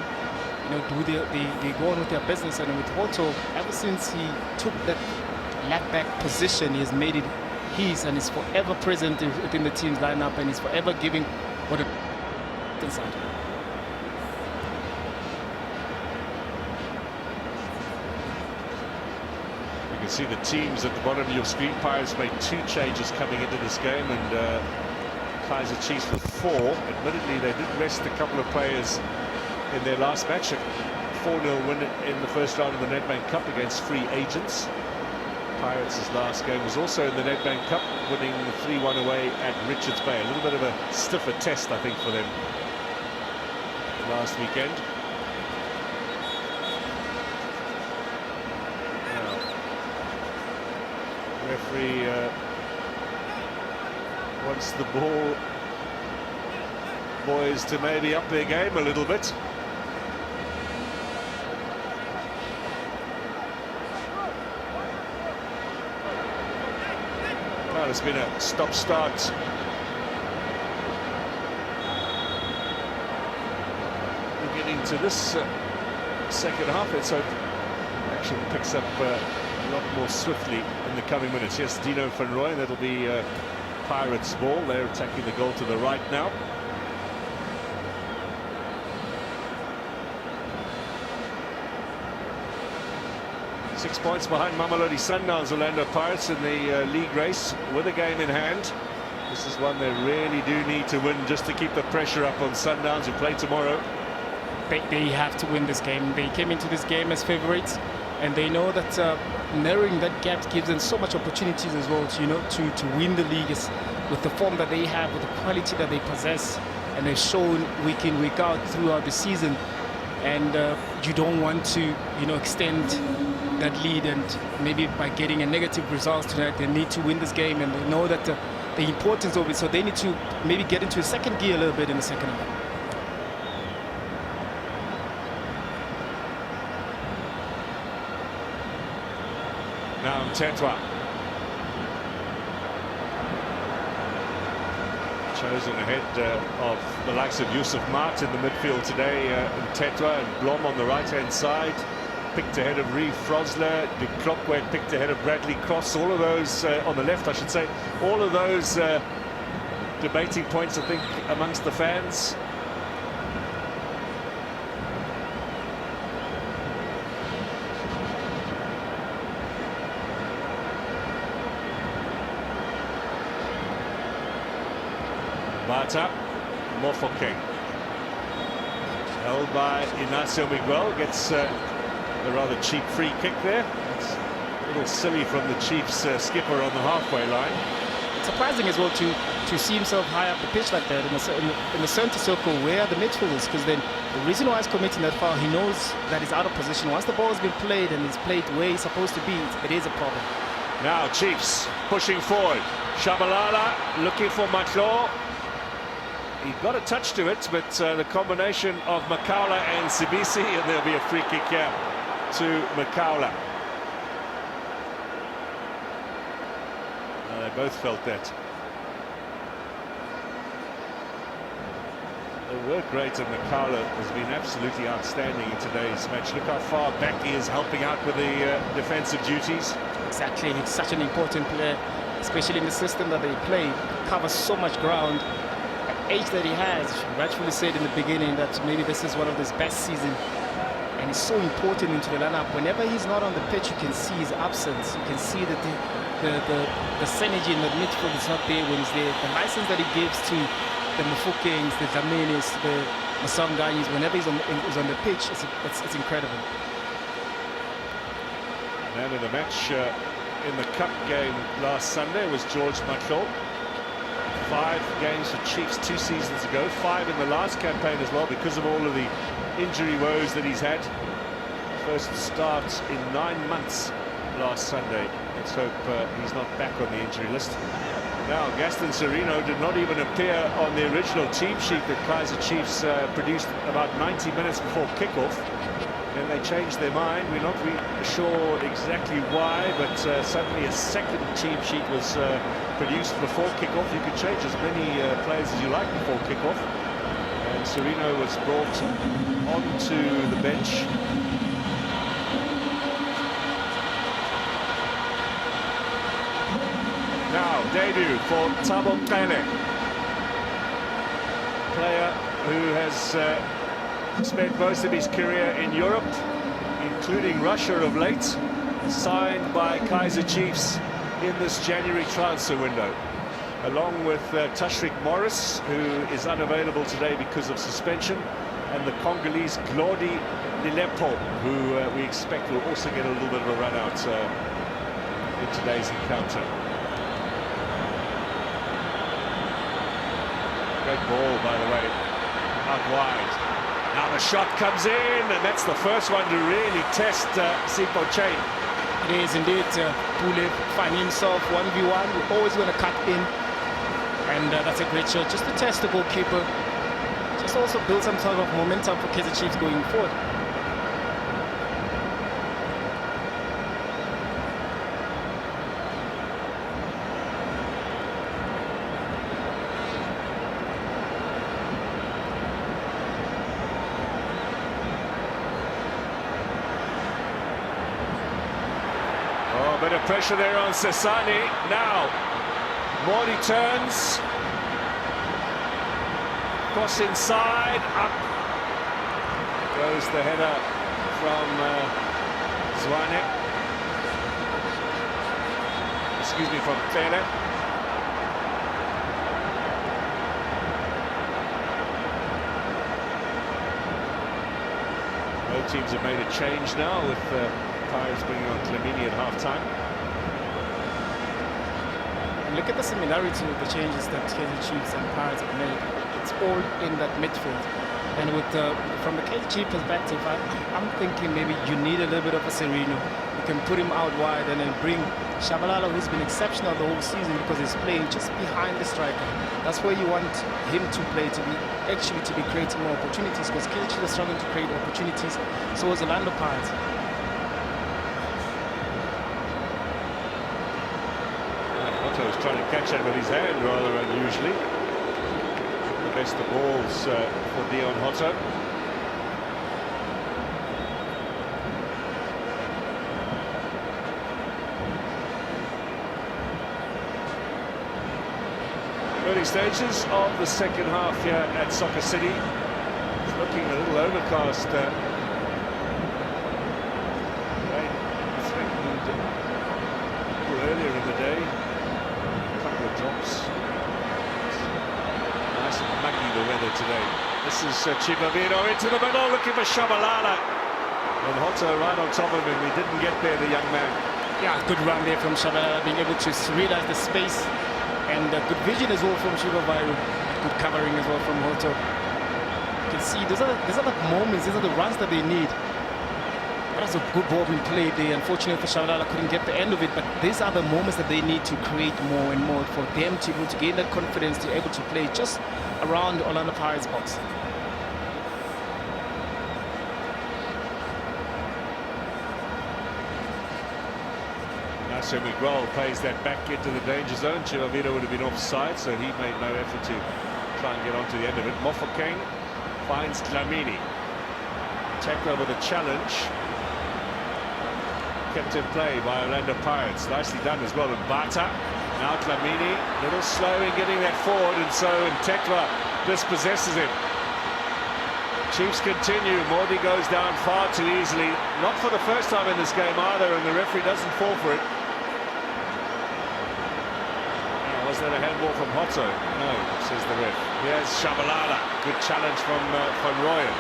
Speaker 2: you know, they go on with their business. And with Hotto, ever since he took that left back position, he has made it his, and is forever present within the team's lineup, and he's forever giving what a inside.
Speaker 1: You can see the teams at the bottom of your screen. Pirates made 2 changes coming into this game, and Kaizer Chiefs with 4. Admittedly, they did rest a couple of players in their last match. A 4-0 win in the first round of the Nedbank Cup against Free Agents. Pirates' last game was also in the Nedbank Cup, winning 3-1 away at Richards Bay. A little bit of a stiffer test, I think, for them last weekend. Now, referee wants the ball boys to maybe up their game a little bit. Well, it's been a stop-start. We're getting to this second half. Let's hope action picks up a lot more swiftly in the coming minutes. Yes, Dino van Rooyen, that'll be Pirates' ball. They're attacking the goal to the right now. Six points behind Mamelodi Sundowns, Orlando Pirates in the league race with a game in hand. This is one they really do need to win just to keep the pressure up on Sundowns, who play tomorrow.
Speaker 2: They have to win this game. They came into this game as favourites, and they know that narrowing that gap gives them so much opportunities as well to win the league with the form that they have, with the quality that they possess, and they've shown week in, week out throughout the season. And you don't want to extend that lead, and maybe by getting a negative result tonight, they need to win this game, and they know that the importance of it, so they need to maybe get into a second gear a little bit in the second half.
Speaker 1: Now Tetwa chosen ahead of the likes of Yusuf Mart in the midfield today, and Tetwa and Blom on the right-hand side, picked ahead of Reeve Frosler. De Klokwe picked ahead of Bradley Cross. All of those on the left, I should say, all of those debating points, I think, amongst the fans. Bata, Mofoke, held by Inacio Miguel, gets a rather cheap free kick there. It's a little silly from the Chiefs skipper on the halfway line.
Speaker 2: It's surprising as well to see himself high up the pitch like that in the centre circle where the midfielders, because then the reason why he's committing that foul, he knows that he's out of position. Once the ball has been played and it's played where he's supposed to be, it is a problem.
Speaker 1: Now Chiefs pushing forward. Shabalala looking for Matlo. He got a touch to it, but the combination of Makaula and Sibisi, and there'll be a free kick here to Makaula. They both felt that. They were great, and Makaula has been absolutely outstanding in today's match. Look how far back he is, helping out with the defensive duties.
Speaker 2: Exactly, he's such an important player, especially in the system that they play. Covers so much ground. Age that he has, rightfully said in the beginning that maybe this is one of his best seasons, and he's so important into the lineup. Whenever he's not on the pitch, you can see his absence. You can see that the synergy in the midfield is not there when he's there. The license that he gives to the Mufukings, the Dlaminis, the Masanganyis, whenever he's on the pitch, it's incredible.
Speaker 1: And in the match in the Cup game last Sunday was George Matlo. 5 games for Chiefs 2 seasons ago, 5 in the last campaign as well, because of all of the injury woes that he's had. First start in 9 months last Sunday. Let's hope he's not back on the injury list. Now Gaston Serino did not even appear on the original team sheet that Kaizer Chiefs produced about 90 minutes before kickoff. Then they changed their mind. We're not really sure exactly why, but suddenly a second team sheet was produced before kickoff. You could change as many players as you like before kickoff. And Serino was brought onto the bench. Now, debut for Thabo Kele, player who has spent most of his career in Europe, including Russia of late. signed by Kaizer Chiefs in this January transfer window, along with Tashrik Morris, who is unavailable today because of suspension, and the Congolese Glody Lilepo, who we expect will also get a little bit of a run out in today's encounter. Great ball, by the way, out wide. Now the shot comes in, and that's the first one to really test Sipho Chain.
Speaker 2: It is indeed. Pule finding himself 1v1. We're always going to cut in, and that's a great shot just to test the goalkeeper. Just also build some sort of momentum for Kaizer Chiefs going forward.
Speaker 1: Oh, a bit of pressure there on Sesani. Now, Mordi turns. Cross inside, up goes the header from Zwane. Excuse me, from Fele. Both teams have made a change now, with Pirates bringing on Clemini at half-time.
Speaker 2: Look at the similarity of the changes that Kaizer Chiefs and Pirates have made. It's all in that midfield. And with from the Kaizer Chiefs perspective, I'm thinking maybe you need a little bit of a Sereno. You can put him out wide and then bring Shabalala, who's been exceptional the whole season because he's playing just behind the striker. That's where you want him to play, to be creating more opportunities, because Kaizer Chiefs are struggling to create opportunities. So is Orlando Pirates.
Speaker 1: Was trying to catch that with his hand rather unusually. The best of balls for Dion Hotto. Early stages of the second half here at Soccer City. It's looking a little overcast. Rain threatened a little earlier in the day. Drops. Nice and muggy the weather today. This is Chibavino into the middle, looking for Shabalala. And Hotto right on top of him. He didn't get there, the young man.
Speaker 2: Yeah, good run there from Shabalala, being able to realize the space, and good vision as well from Chibavino. Good covering as well from Hotto. You can see these are the moments, these are the runs that they need. That's a good ball being played there. Unfortunately for Shabalala, couldn't get the end of it, but these are the moments that they need to create more and more for them to be able to gain that confidence, to be able to play just around the Orlando Pirates box.
Speaker 1: Nasser Miguel plays that back into the danger zone. Chilavito would have been offside, so he made no effort to try and get onto the end of it. Mofokeng finds Dlamini. Tekla with a challenge. Kept in play by Orlando Pirates. Nicely done as well. And Bata, now Dlamini, a little slow in getting that forward, and so Tekla dispossesses him. Chiefs continue. Mordi goes down far too easily. Not for the first time in this game either, and the referee doesn't fall for it. Was that a handball from Hotto? No, says the ref. Here's Shabalala. Good challenge from Royan.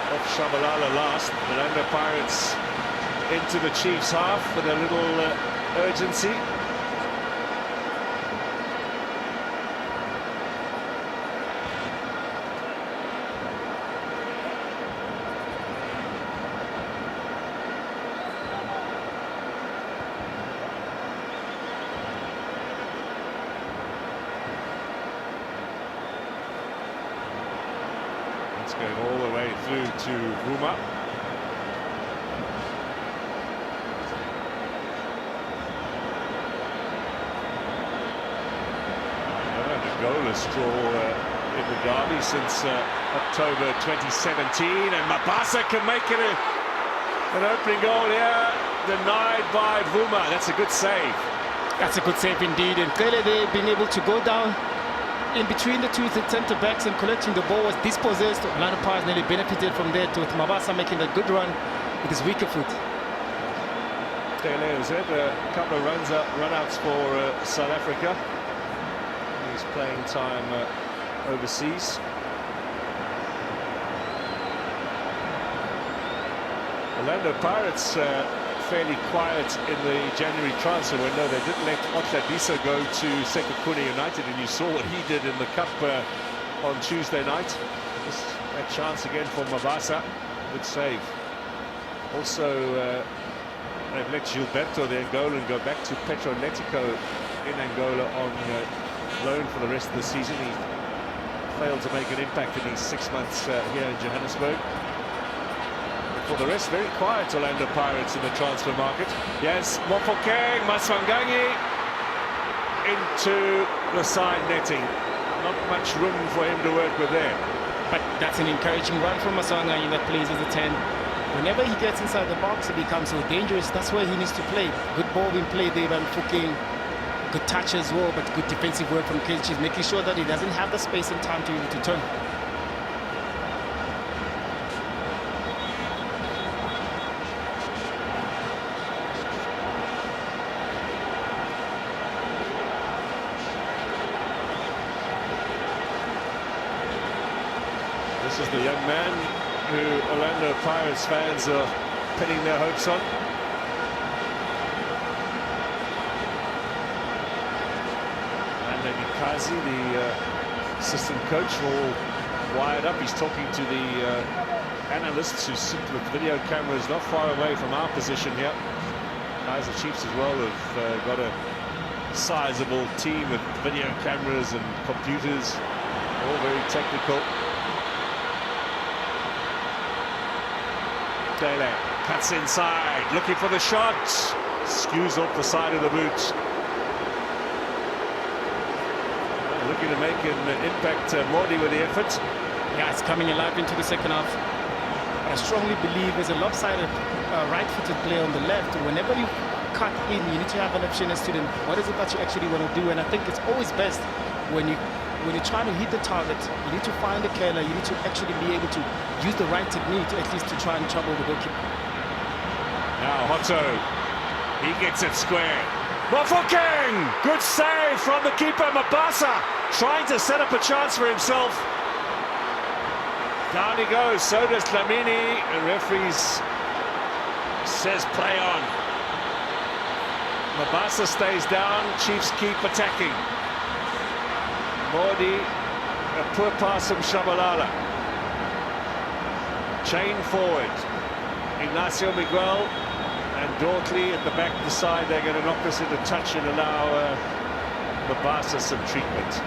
Speaker 1: Off Shabalala last. The Orlando Pirates into the Chiefs' half with a little urgency. Going all the way through to Vuma. A goalless draw in the derby since October 2017, and Mabasa can make it an opening goal here, denied by Vuma. That's a good save.
Speaker 2: That's a good save indeed, and clearly they've been able to go down in between the two centre backs and collecting the ball was dispossessed. Orlando Pirates nearly benefited from that, with Mabasa making a good run with his weaker foot.
Speaker 1: Dele has had a couple of run-outs for South Africa. He's playing time overseas. Orlando Pirates fairly quiet in the January transfer window. They didn't let Otladisa go to Sekhukhune United, and you saw what he did in the Cup on Tuesday night. Just a chance again for Mabasa. Good save. Also, they've let Gilberto, the Angolan, go back to Petro Atletico in Angola on loan for the rest of the season. He failed to make an impact in his 6 months here in Johannesburg. For the rest, very quiet Orlando Pirates in the transfer market. Yes, Mofokeng, Maswanganyi into the side netting. Not much room for him to work with there.
Speaker 2: But that's an encouraging run from Maswanganyi that plays as a 10. Whenever he gets inside the box, he becomes so dangerous. That's where he needs to play. Good ball being played there by Mofokeng. Good touch as well, but good defensive work from Kaizer, making sure that he doesn't have the space and time to turn.
Speaker 1: This is the young man who Orlando Pirates fans are pinning their hopes on. And Nikazi, the assistant coach, all wired up. He's talking to the analysts who sit with video cameras not far away from our position here. Kaizer Chiefs as well have got a sizable team with video cameras and computers, all very technical. Dele cuts inside, looking for the shot. Skews off the side of the boot. Looking to make an impact, Mordi, with the effort.
Speaker 2: Yeah, it's coming alive into the second half. I strongly believe there's a lopsided right-footed player on the left. Whenever you cut in, you need to have an option as to them. What is it that you actually want to do? And I think it's always best when you're trying to hit the target, you need to find the killer, you need to actually be able to use the right technique to at least to try and trouble the goalkeeper.
Speaker 1: Now Hotto, he gets it square. Mofokeng, good save from the keeper. Mabasa trying to set up a chance for himself. Down he goes, so does Dlamini, and referees says play on. Mabasa stays down, Chiefs keep attacking. Mordi, a poor pass from Shabalala. Chain forward. Ignacio Miguel and Dortley at the back of the side. They're going to knock this into touch and allow Mabasa some treatment.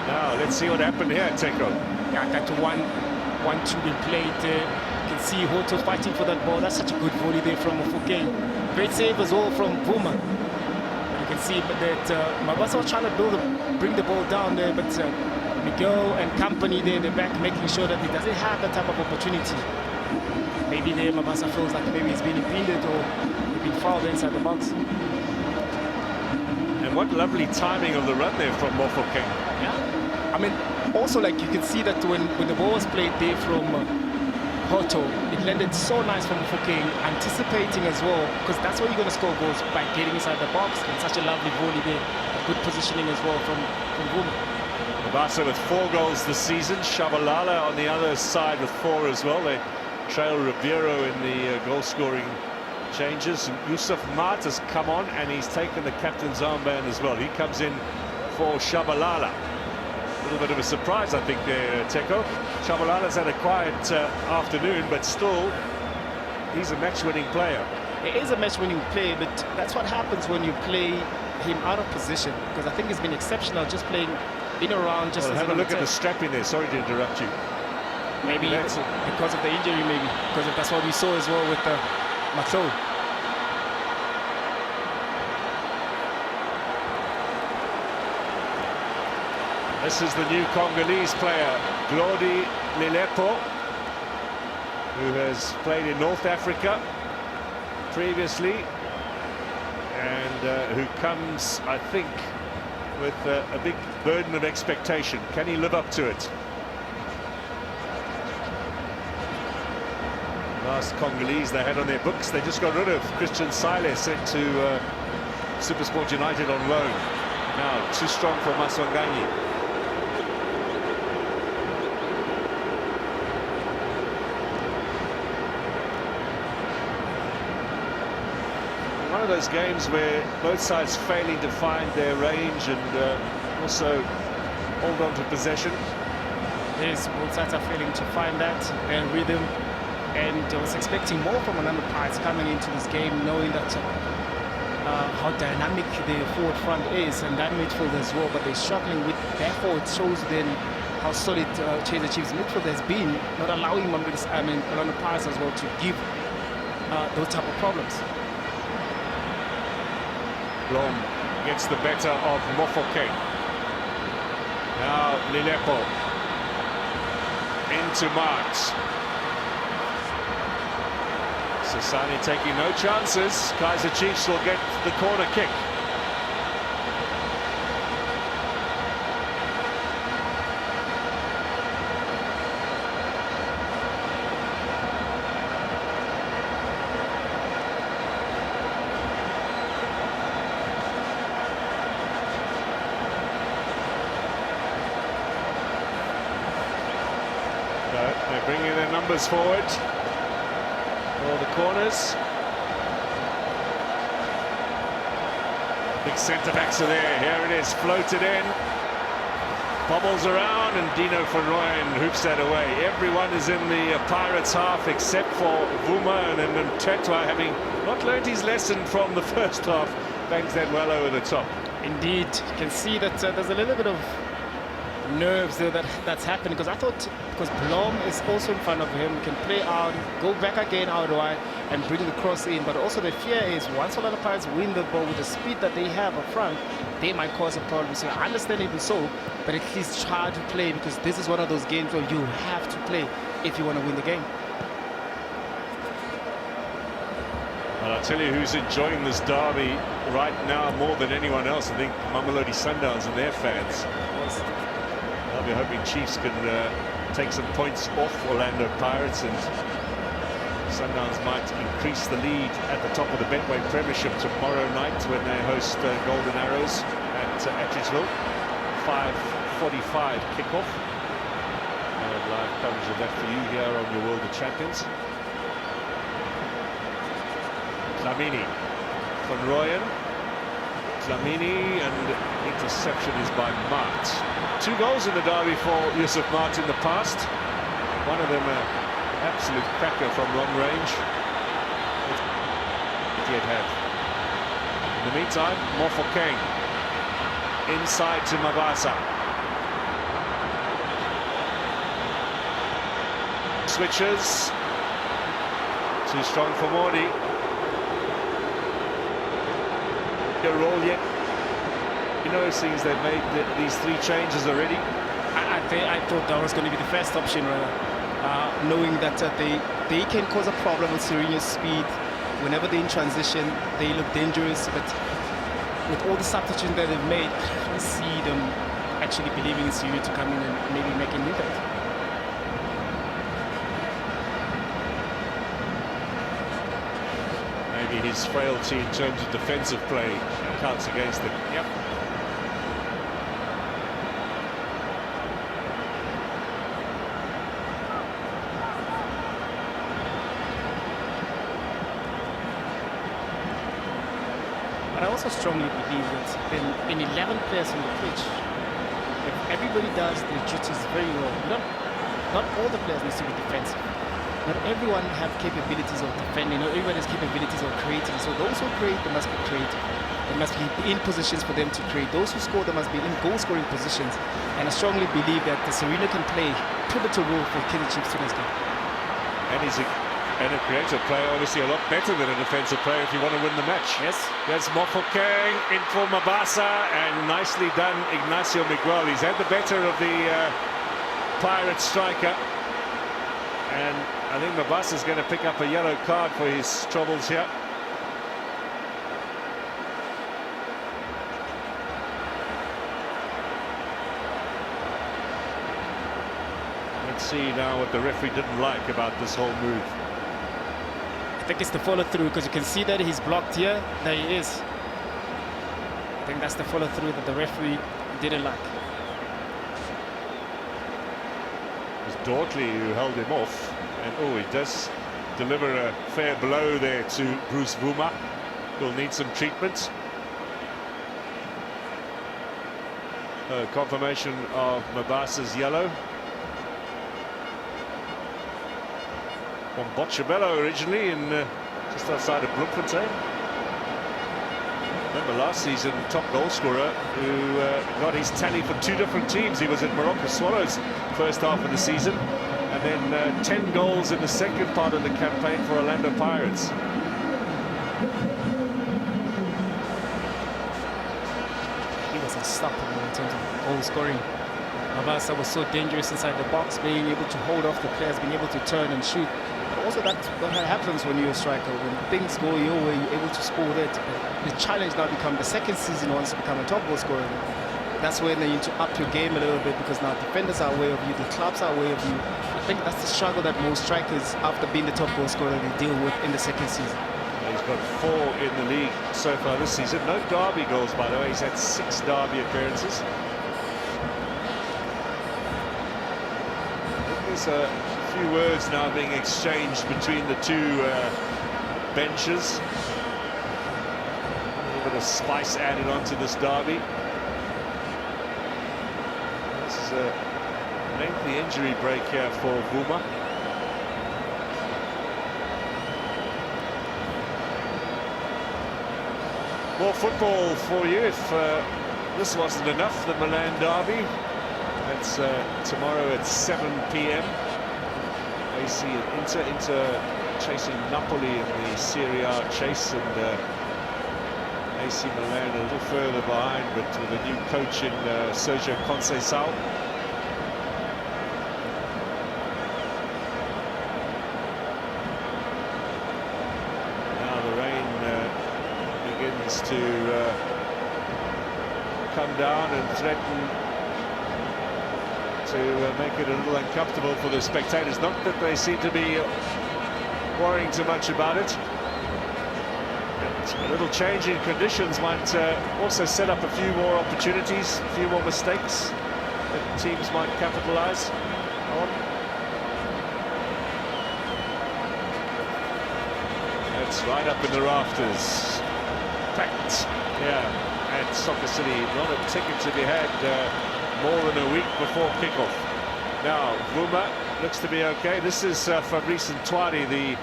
Speaker 1: Now, let's see what happened here, Teko.
Speaker 2: Yeah, that 1-2 been played. You can see Hoto fighting for that ball. That's such a good volley there from Mofokeng. Great save as well from Vuma. You can see that Mabasa was trying to bring the ball down there, but Miguel and company there in the back making sure that he doesn't have that type of opportunity. Maybe there Mabasa feels like maybe he's been impeded or been fouled inside the box.
Speaker 1: And what lovely timing of the run there from Mofokeng.
Speaker 2: Yeah, I mean, also like you can see that when the ball was played there from Hoto, it landed so nice from Mofokeng, anticipating as well, because that's where you're going to score goals, by getting inside the box, and such a lovely volley there. Good positioning as well from Vuma.
Speaker 1: Mabasa with 4 goals this season. Shabalala on the other side with 4 as well. They trail Ribeiro in the goal-scoring changes. And Yusuf Maat has come on, and he's taken the captain's armband as well. He comes in for Shabalala. A little bit of a surprise, I think, there, Teko. Shabalala's had a quiet afternoon, but still, he's a match-winning player.
Speaker 2: He is a match-winning player, but that's what happens when you play him out of position, because I think he's been exceptional just playing in around. Just
Speaker 1: have a look at the strapping there. Sorry to interrupt you.
Speaker 2: Maybe because of the injury, maybe because that's what we saw as well with Matho.
Speaker 1: This is the new Congolese player, Glody Lilepo, who has played in North Africa previously, and who comes, I think, with a big burden of expectation. Can he live up to it? Last Congolese they had on their books, they just got rid of Christian Sile, sent to Supersport United on loan. Now too strong for Maswanganyi. One of those games where both sides failing to find their range and also hold on to possession.
Speaker 2: Yes, both sides are failing to find that, their rhythm. And I was expecting more from Orlando Pirates coming into this game, knowing that how dynamic the forward front is and that midfield as well, but they're struggling with. Therefore, it shows then how solid Kaizer Chiefs midfield has been, not allowing Orlando Pirates as well to give those type of problems.
Speaker 1: Blom gets the better of Mofoke. Now Lilepo into Marks. Sasani taking no chances. Kaizer Chiefs will get the corner kick. They're bringing their numbers forward. All the corners. Big centre-backs are there. Here it is, floated in. Bobbles around, and Dino van Rooyen hoops that away. Everyone is in the Pirates half except for Vuma, and then Tetwa, having not learned his lesson from the first half, bangs that well over the top.
Speaker 2: Indeed, you can see that there's a little bit of nerves there that's happening, because I thought, because Blom is also in front of him, can play out, go back again out wide and bring the cross in. But also the fear is once Orlando Pirates win the ball with the speed that they have up front, they might cause a problem. So understandably so, but at least try to play, because this is one of those games where you have to play if you want to win the game.
Speaker 1: Well, I'll tell you who's enjoying this derby right now more than anyone else. I think Mamelodi Sundowns and their fans. I'll be hoping Chiefs can take some points off Orlando Pirates, and Sundowns might increase the lead at the top of the Betway Premiership tomorrow night when they host Golden Arrows at Atteridgeville. 5:45 kickoff. Live coverage of that for you here on your World of Champions. Dlamini, Van Rooyen, Dlamini, and interception is by Mart. 2 goals in the derby for Yusuf Mart in the past. One of them an absolute cracker from long range. It yet have. In the meantime, Mofoke inside to Mabasa. Switches. Too strong for Mordi. A roll yet. You know, it seems they've made these 3 changes already.
Speaker 2: I thought that was going to be the first option, knowing that they can cause a problem with Sereno's speed. Whenever they're in transition, they look dangerous. But with all the substitutions that they've made, I don't see them actually believing in Sereno to come in and maybe make an impact.
Speaker 1: Maybe his frailty in terms of defensive play counts against him.
Speaker 2: Yep. But I also strongly believe that in 11 players on the pitch, if everybody does their duties very well, not all the players need to be defensive. Not everyone have capabilities of defending, not everyone has capabilities of creating. So those who create, they must be creative. They must be in positions for them to create. Those who score, they must be in goal-scoring positions. And I strongly believe that the Sereno can play pivotal role for Kaizer Chiefs in this game.
Speaker 1: And he's a creative player, obviously a lot better than a defensive player if you want to win the match.
Speaker 2: Yes.
Speaker 1: There's Mofoke in for Mabasa, and nicely done, Ignacio Miguel. He's had the better of the Pirates striker. And I think Mabasa's going to pick up a yellow card for his troubles here. Let's see now what the referee didn't like about this whole move.
Speaker 2: I think it's the follow through, because you can see that he's blocked here. There he is. I think that's the follow through that the referee didn't like.
Speaker 1: It was Dortley who held him off, and oh, he does deliver a fair blow there to Bruce Vuma. He'll need some treatment. Confirmation of Mabasa's yellow. From Bocchabello originally, in just outside of Bloemfontein. Remember last season, top goal scorer who got his tally for 2 different teams. He was at Morocco Swallows first half of the season, and then 10 goals in the second part of the campaign for Orlando Pirates.
Speaker 2: He was unstoppable in terms of goal scoring. Mabasa was so dangerous inside the box, being able to hold off the players, being able to turn and shoot. But also that's what happens when you're a striker. When things go your way, you're able to score that. The challenge now becomes the second season wants to become a top goal scorer. That's when you need to up your game a little bit, because now defenders are aware of you, the clubs are aware of you. I think that's the struggle that most strikers, after being the top goal scorer, they deal with in the second season.
Speaker 1: He's got 4 in the league so far this season. No derby goals, by the way. He's had 6 derby appearances. There's a few words now being exchanged between the two benches. A little bit of spice added onto this derby. This is a lengthy injury break here for Vuma. More football for you if this wasn't enough, the Milan derby. That's tomorrow at 7 p.m. AC and Inter chasing Napoli in the Serie A chase, and AC Milan a little further behind, but with a new coach in Sergio Conceição. Now the rain begins to come down and threaten to make it a little uncomfortable for the spectators. Not that they seem to be worrying too much about it. And a little change in conditions might also set up a few more opportunities, a few more mistakes that teams might capitalize on. That's right up in the rafters. Packed, yeah, at Soccer City. Not a ticket to be had more than a week before kickoff. Now, Vuma looks to be okay. This is Fabrice Ntwari, the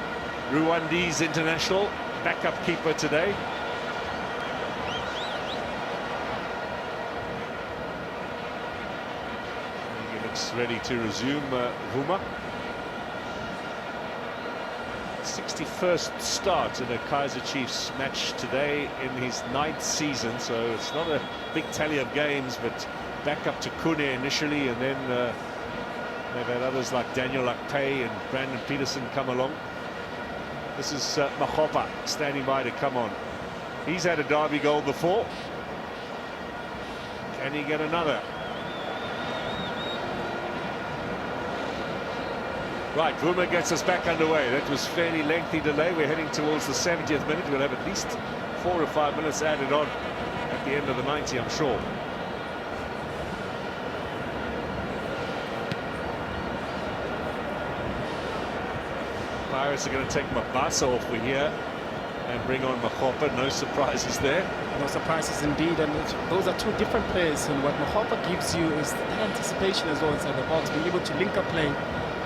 Speaker 1: Rwandese international, backup keeper today. He looks ready to resume, Vuma. 61st start in a Kaizer Chiefs match today in his 9th season, so it's not a big tally of games, but back up to Kune initially, and then they've had others like Daniel Akpay and Brandon Peterson come along. This is Mahopa standing by to come on. He's had a derby goal before. Can he get another? Right, Vuma gets us back underway. That was fairly lengthy delay. We're heading towards the 70th minute. We'll have at least 4 or 5 minutes added on at the end of the 90, I'm sure. Pirates are going to take Mabasa off we hear and bring on Mahopa. No surprises there.
Speaker 2: No surprises indeed, and those are two different players, and what Mahopa gives you is the anticipation as well inside the box, being able to link up play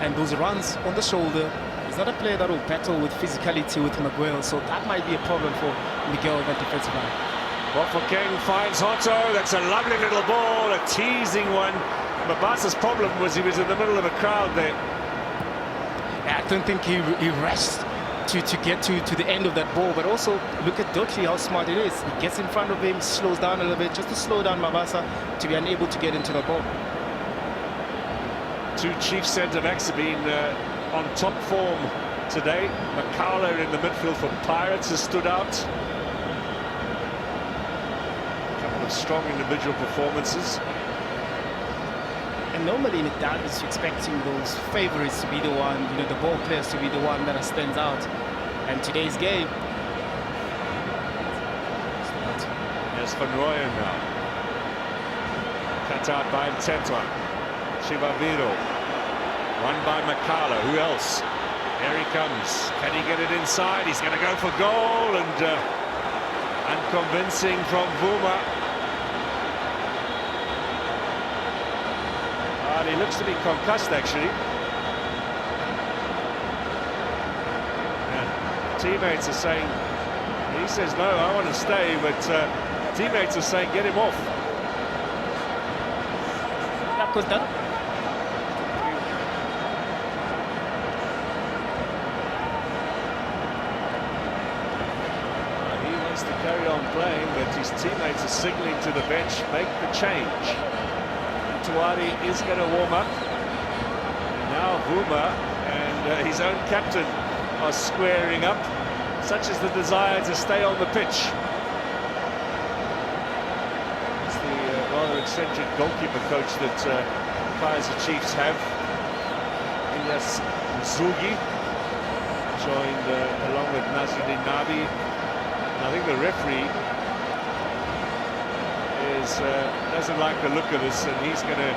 Speaker 2: and those runs on the shoulder. He's not a player that will battle with physicality with Miguel, so that might be a problem for Miguel on that defensive line.
Speaker 1: Bafokeng finds Hotto. That's a lovely little ball, a teasing one. Mabasa's problem was he was in the middle of a crowd there.
Speaker 2: I don't think he rushed to get to the end of that ball, but also look at Dortley, how smart it is. He gets in front of him, slows down a little bit, just to slow down Mabasa to be unable to get into the ball.
Speaker 1: Two chief centre-backs have been on top form today. Makaula in the midfield for Pirates has stood out. A couple of strong individual performances.
Speaker 2: And normally in a derby, you're expecting those favourites to be the one, the ball players to be the one that stands out. And today's game,
Speaker 1: Yes, Van Rooyen now. Cut out by Mtetwa. Chivaviro. Won by Makala. Who else? Here he comes. Can he get it inside? He's going to go for goal, and unconvincing from Vuma. And he looks to be concussed, actually. And teammates are saying, he says, no, I want to stay, but teammates are saying, get him off.
Speaker 2: That was done.
Speaker 1: He wants to carry on playing, but his teammates are signalling to the bench, make the change. Tuari is going to warm up. And now Vuma and his own captain are squaring up. Such is the desire to stay on the pitch. It's the rather eccentric goalkeeper coach that Kaizer Chiefs have. Ilyas Mzugi joined along with Nasruddin Nabi. And I think the referee doesn't like the look of this, and he's going to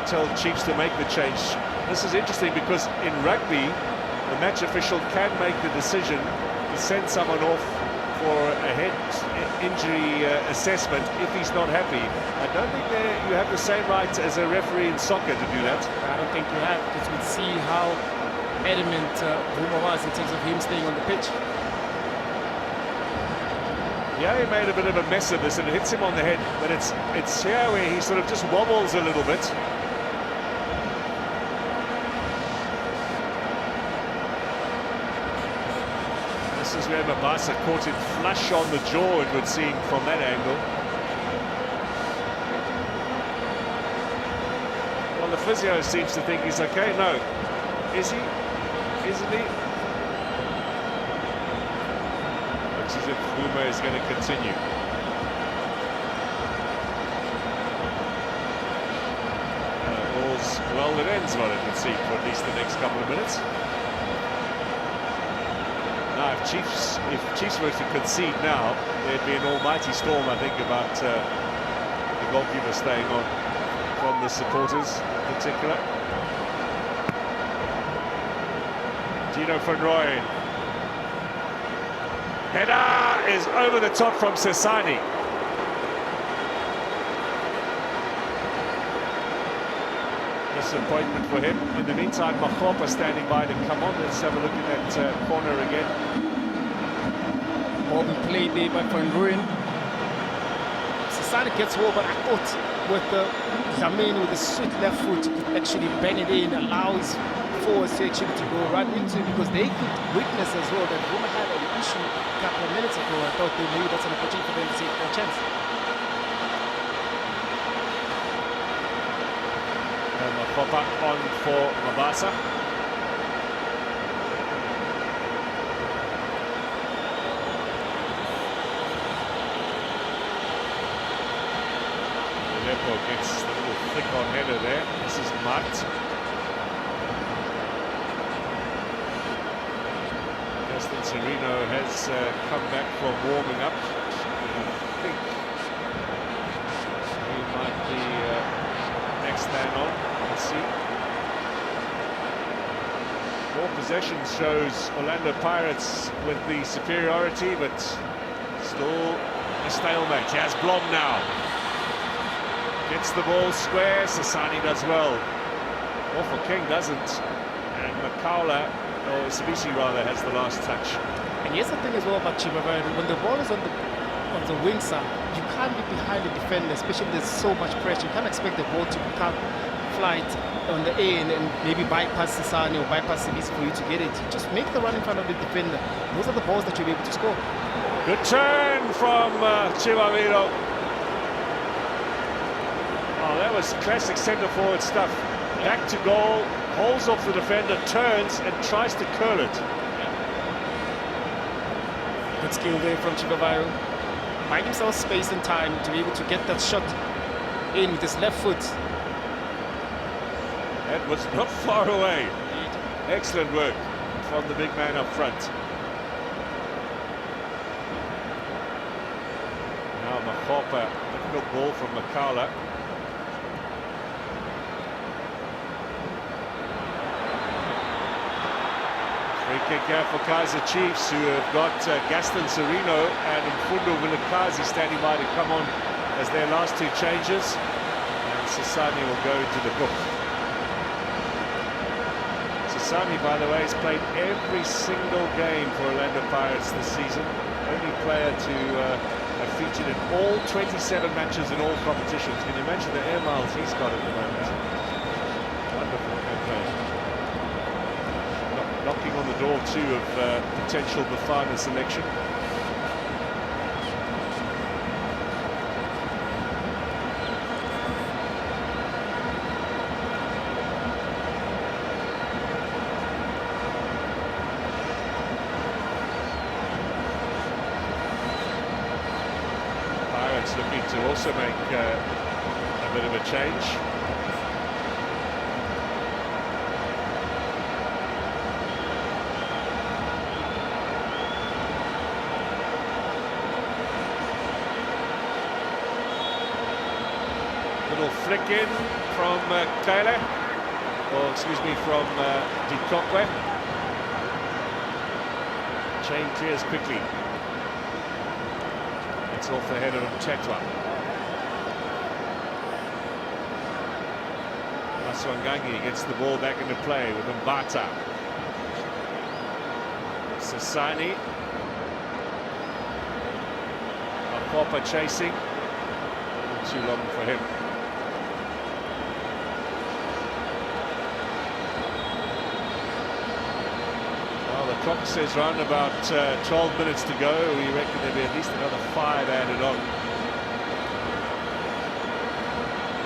Speaker 1: tell Chiefs to make the change. This is interesting because in rugby, the match official can make the decision to send someone off for a head injury assessment if he's not happy. I don't think you have the same right as a referee in soccer to do that.
Speaker 2: I don't think you have, because we see how adamant Vuma was in terms of him staying on the pitch.
Speaker 1: Yeah, he made a bit of a mess of this and it hits him on the head, but it's here where he sort of just wobbles a little bit. This is where Mabasa caught him flush on the jaw, it would seem, from that angle. Well, the physio seems to think he's okay. No. Is he? Isn't he? Looks as if Vuma is going to continue. All's well that ends well, it would seem, for at least the next couple of minutes. Now, if Chiefs were to concede now, there'd be an almighty storm, I think, about the goalkeeper staying on from the supporters in particular. Dino van Rooyen. Header is over the top from Sasani. Disappointment for him. In the meantime, Makgopa standing by to come on. Let's have a look at that corner again.
Speaker 2: Ball being played there by Van Rooyen. Sasani gets well, but I thought with the Dlamini with the sweet left foot to actually bend it in, allow his forwards to actually go run into, because they could witness as well that Vuma had an issue a couple of minutes ago. I thought maybe that's an opportunity for them to take their chance.
Speaker 1: Makgopa on for Mabasa. Lepo gets a little thick on header there. This is Mart. Justin Sereno has come back from warming up. I think he might be next man on. Let's see. More possession shows Orlando Pirates with the superiority, but still a stalemate. He has Blom now. Gets the ball square. Sasani does well. Awful King doesn't. And Makaula, or Sabisi rather, has the last touch.
Speaker 2: And here's the thing as well about Chivaviro. When the ball is on the wing side, you can't be behind the defender, especially if there's so much pressure. You can't expect the ball to come flight on the end and maybe bypass Sasani or bypass Sabisi for you to get it. Just make the run in front of the defender. Those are the balls that you'll be able to score.
Speaker 1: Good turn from Chivaviro. Oh, that was classic centre-forward stuff. Back to goal, holds off the defender, turns and tries to curl it.
Speaker 2: Good skill there from Chivaviro. Find himself space and time to be able to get that shot in with his left foot.
Speaker 1: That was not far away. Excellent work from the big man up front. Now Mahopa, difficult ball from Makala. Free kick here for Kaizer Chiefs, who have got Gaston Serino and Mfundo Vilakazi standing by to come on as their last two changes. And Sasani will go into the book. Sasani, by the way, has played every single game for Orlando Pirates this season. Only player to have featured in all 27 matches in all competitions. Can you imagine the air miles he's got at the moment? Wonderful campaign. Knocking on the door too of potential Bafana selection. Pirates looking to also make a bit of a change. Little flick in from Kaizer, or excuse me, from Dikokwe. Chain clears quickly. It's off the head of Tetwa. Maswangangi gets the ball back into play with Mbata. Sasani. Mahopa chasing. Too long for him. The clock says round about 12 minutes to go. We reckon there'll be at least another 5 added on.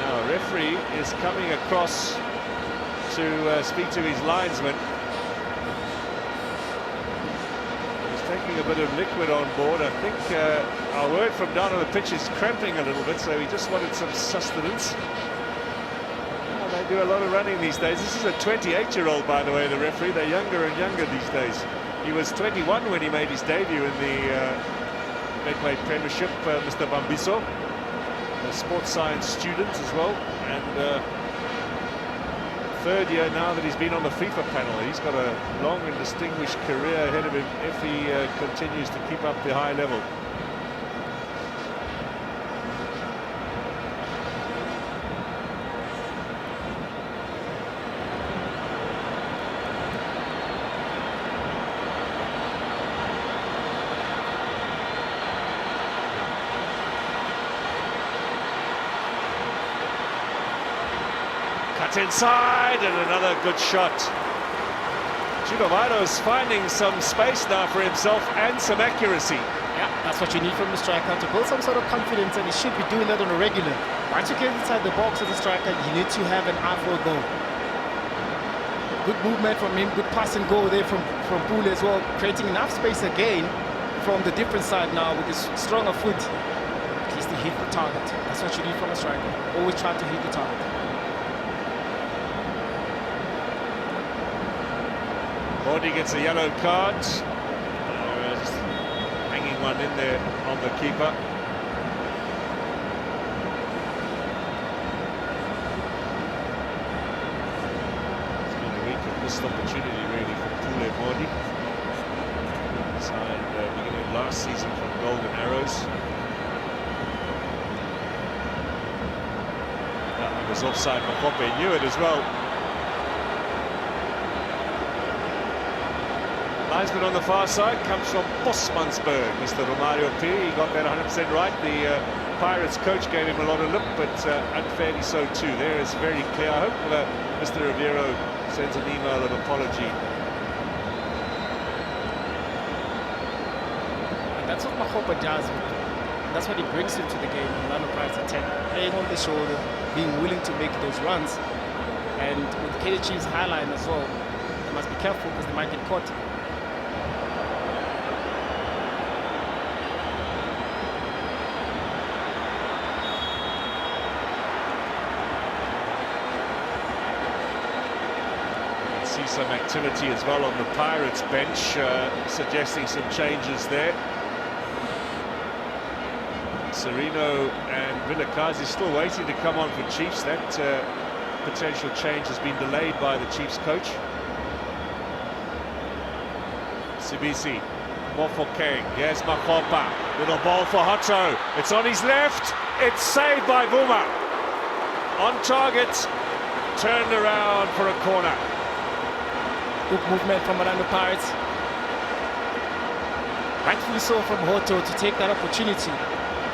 Speaker 1: Now, referee is coming across to speak to his linesman. He's taking a bit of liquid on board. I think our word from down on the pitch is cramping a little bit, so he just wanted some sustenance. They do a lot of running these days. This is a 28-year-old, by the way, the referee. They're younger and younger these days. He was 21 when he made his debut in the Betway Premiership, Mr. Bambiso, a sports science student as well, and third year now that he's been on the FIFA panel. He's got a long and distinguished career ahead of him if he continues to keep up the high level. Cut inside, and another good shot. Chidovado's finding some space now for himself and some accuracy.
Speaker 2: Yeah, that's what you need from the striker, to build some sort of confidence, and he should be doing that on a regular. Once you get inside the box as a striker, you need to have an eye for a goal. Good movement from him, good pass and goal there from Pule as well, creating enough space again from the different side now with his stronger foot. At least he hit the target. That's what you need from a striker. Always try to hit the target.
Speaker 1: Mordi gets a yellow card. Just hanging one in there on the keeper. It's been a week of missed opportunity really for Pule Mordi. Signed beginning of last season from Golden Arrows. That one was offside. Mahopa knew it as well. Linesman on the far side comes from Bosmansberg, Mr. Romario Piri. He got that 100% right. The Pirates coach gave him a lot of lip, but unfairly so too. There is very clear. I hope Mr. Riviero sends an email of apology.
Speaker 2: And that's what Mahopa does. That's what he brings into the game. Orlando Pirates attack, playing on the shoulder, being willing to make those runs. And with the Kaizer Chiefs highline as well, they must be careful because they might get caught.
Speaker 1: see some activity as well on the Pirates bench, suggesting some changes there. Serino and Vilakazi still waiting to come on for Chiefs. That potential change has been delayed by the Chiefs coach. Sibisi, Mofokeng, here's Makopa, little ball for Hotto, it's on his left, it's saved by Vuma. On target, turned around for a corner.
Speaker 2: Good movement from Orlando Pirates. Rightfully so from Hotto to take that opportunity.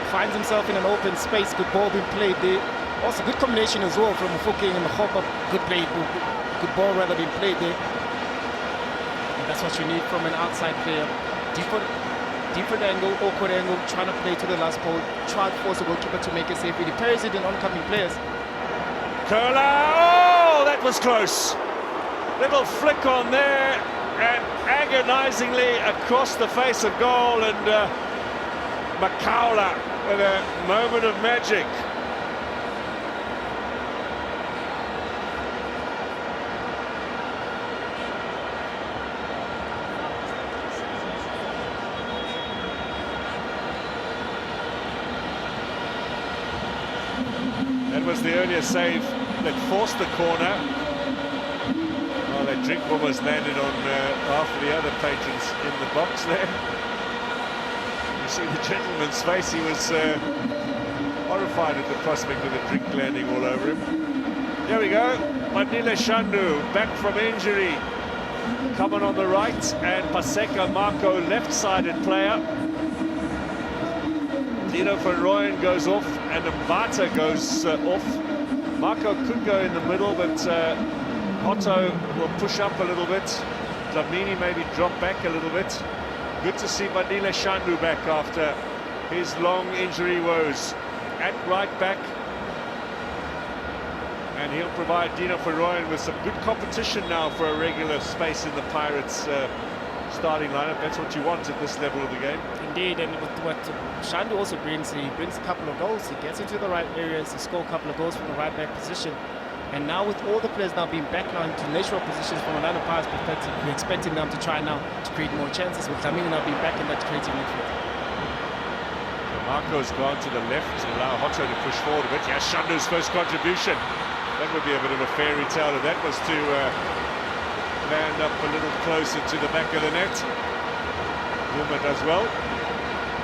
Speaker 2: Finds himself in an open space, good ball being played there. Also good combination as well from Mofokeng and Makopa. Good good ball rather being played there. And that's what you need from an outside player. Different angle, awkward angle, trying to play to the last ball, try to force the goalkeeper to make a save. He parries it in oncoming players.
Speaker 1: Curler, oh, that was close. Little flick on there, and agonizingly across the face of goal, and Makaula with a moment of magic. That was the earlier save that forced the corner. Oh, that drink almost landed on half of the other patrons in the box there. You see the gentleman's face, he was horrified at the prospect of a drink landing all over him. There we go, Mandile Shandu back from injury, coming on the right, and Paseka Marco, left-sided player. Dino van Rooyen goes off and Mbata goes off. Marco could go in the middle, but Otto will push up a little bit. Dlamini maybe drop back a little bit. Good to see Mandile Shandu back after his long injury woes. At right back. And he'll provide Dino van Rooyen with some good competition now for a regular space in the Pirates' starting lineup. That's what you want at this level of the game.
Speaker 2: Indeed, and what Shandu also brings, he brings a couple of goals. He gets into the right areas, he scores a couple of goals from the right back position. And now with all the players now being back now into natural positions from another Pirates perspective, we're expecting them to try now to create more chances, with Dlamini now being back in that creative midfield.
Speaker 1: So Marco's gone to the left to allow Hotto to push forward a bit. Yeah, Shandu's first contribution. That would be a bit of a fairy tale, and that was to land up a little closer to the back of the net. Vuma does well.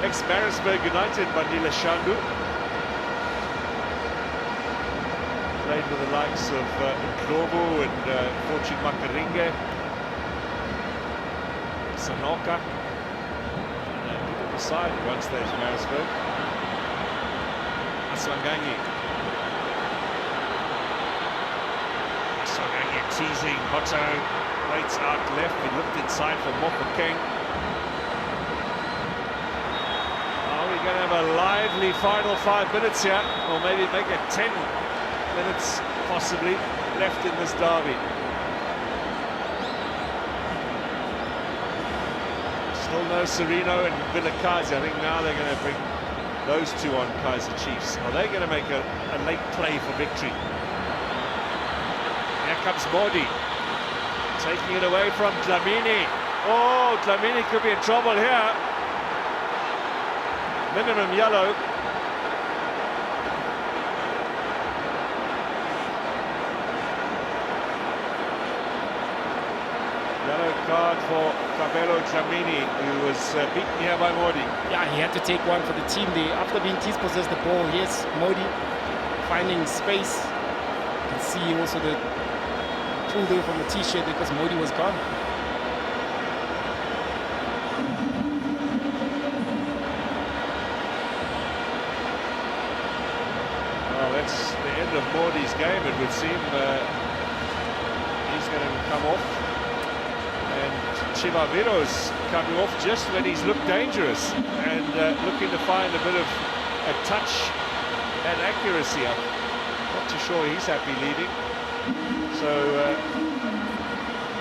Speaker 1: Ex-Maritzburg United, Mandile Shandu. Played with the likes of Ndlovu and Fortune Makaringe, Sanoka. Good on the side at one stage, Maritzburg. Aswanganyi. Aswanganyi teasing Hotto. Waits out left, he looked inside for Mofokeng. We're going to have a lively final 5 minutes here, or maybe make it 10 minutes possibly left in this derby. Still no Serino and Vilakazi. I think now they're going to bring those two on Kaizer Chiefs. Are they going to make a late play for victory? Here comes Modi, taking it away from Dlamini. Oh, Dlamini could be in trouble here. Minimum yellow. Yellow card for Kabelo Dlamini, who was beaten here by Modi.
Speaker 2: Yeah, he had to take one for the team there. After being possessed the ball, yes, Modi finding space. You can see also the pull there from the t-shirt because Modi was gone.
Speaker 1: That's the end of Modi's game, it would seem. He's going to come off, and Chivaviro's coming off just when he's looked dangerous and looking to find a bit of a touch and accuracy. I'm not too sure he's happy leading. So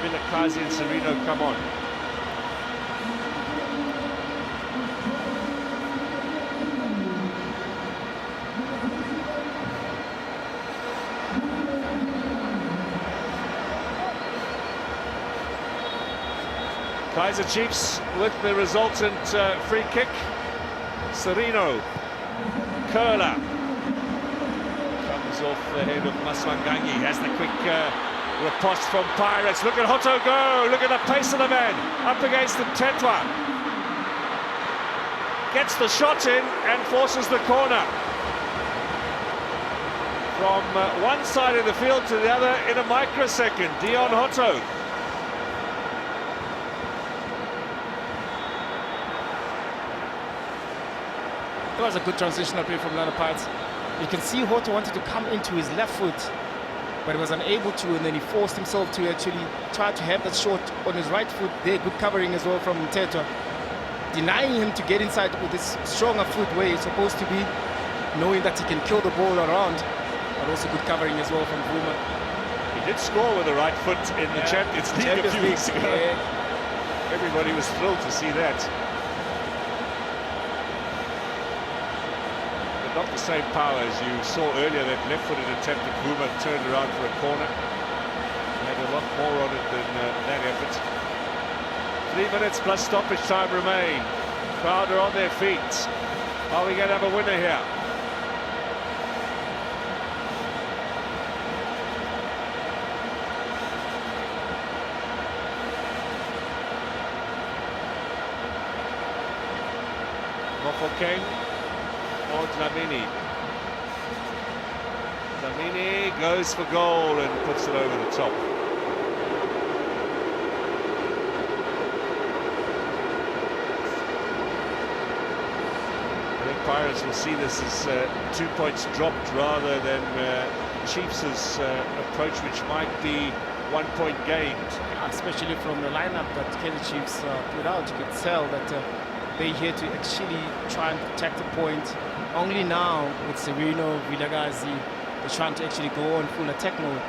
Speaker 1: Vilakazi and Serino come on. Kaizer Chiefs with the resultant free kick. Serino, curler, comes off the head of Maswanganyi, has the quick riposte from Pirates. Look at Hoto go, look at the pace of the man, up against the Tetwa. Gets the shot in and forces the corner. From one side of the field to the other in a microsecond, Dion Hoto.
Speaker 2: It was a good transitional play from Lana Pirates. You can see Hoto wanted to come into his left foot, but he was unable to, and then he forced himself to actually try to have that shot on his right foot there. Good covering as well from Tetwa, denying him to get inside with this stronger foot where he's supposed to be, knowing that he can kill the ball around, but also good covering as well from Vuma.
Speaker 1: He did score with the right foot in the Champions League a few weeks ago. Everybody was thrilled to see that. Not the same power as you saw earlier. That left-footed attempt at Vuma turned around for a corner. He had a lot more on it than that effort. 3 minutes plus stoppage time remain. Crowd are on their feet. Are we going to have a winner here? Mofokeng or Dlamini. Dlamini goes for goal and puts it over the top. I think Pirates will see this as 2 points dropped rather than Chiefs' approach, which might be 1 point gained.
Speaker 2: Especially from the lineup that Kaizer Chiefs put out, you could tell that they're here to actually try and protect the point. Only now with Serino, Vilagazi, they're trying to actually go on full attack mode.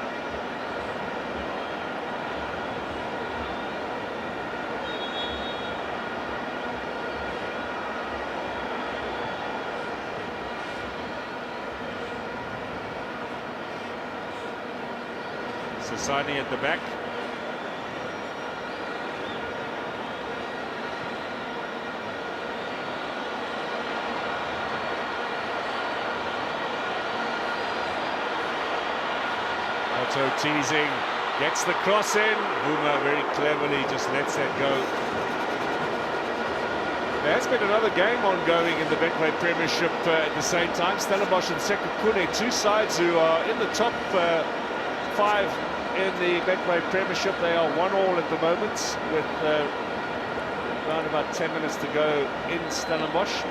Speaker 1: Sasani at the back. Otto teasing, gets the cross in. Vuma very cleverly just lets that go. There has been another game ongoing in the Betway Premiership at the same time. Stellenbosch and Sekhukhune, two sides who are in the top 5 in the Betway Premiership. They are 1-1 at the moment with around about 10 minutes to go in Stellenbosch.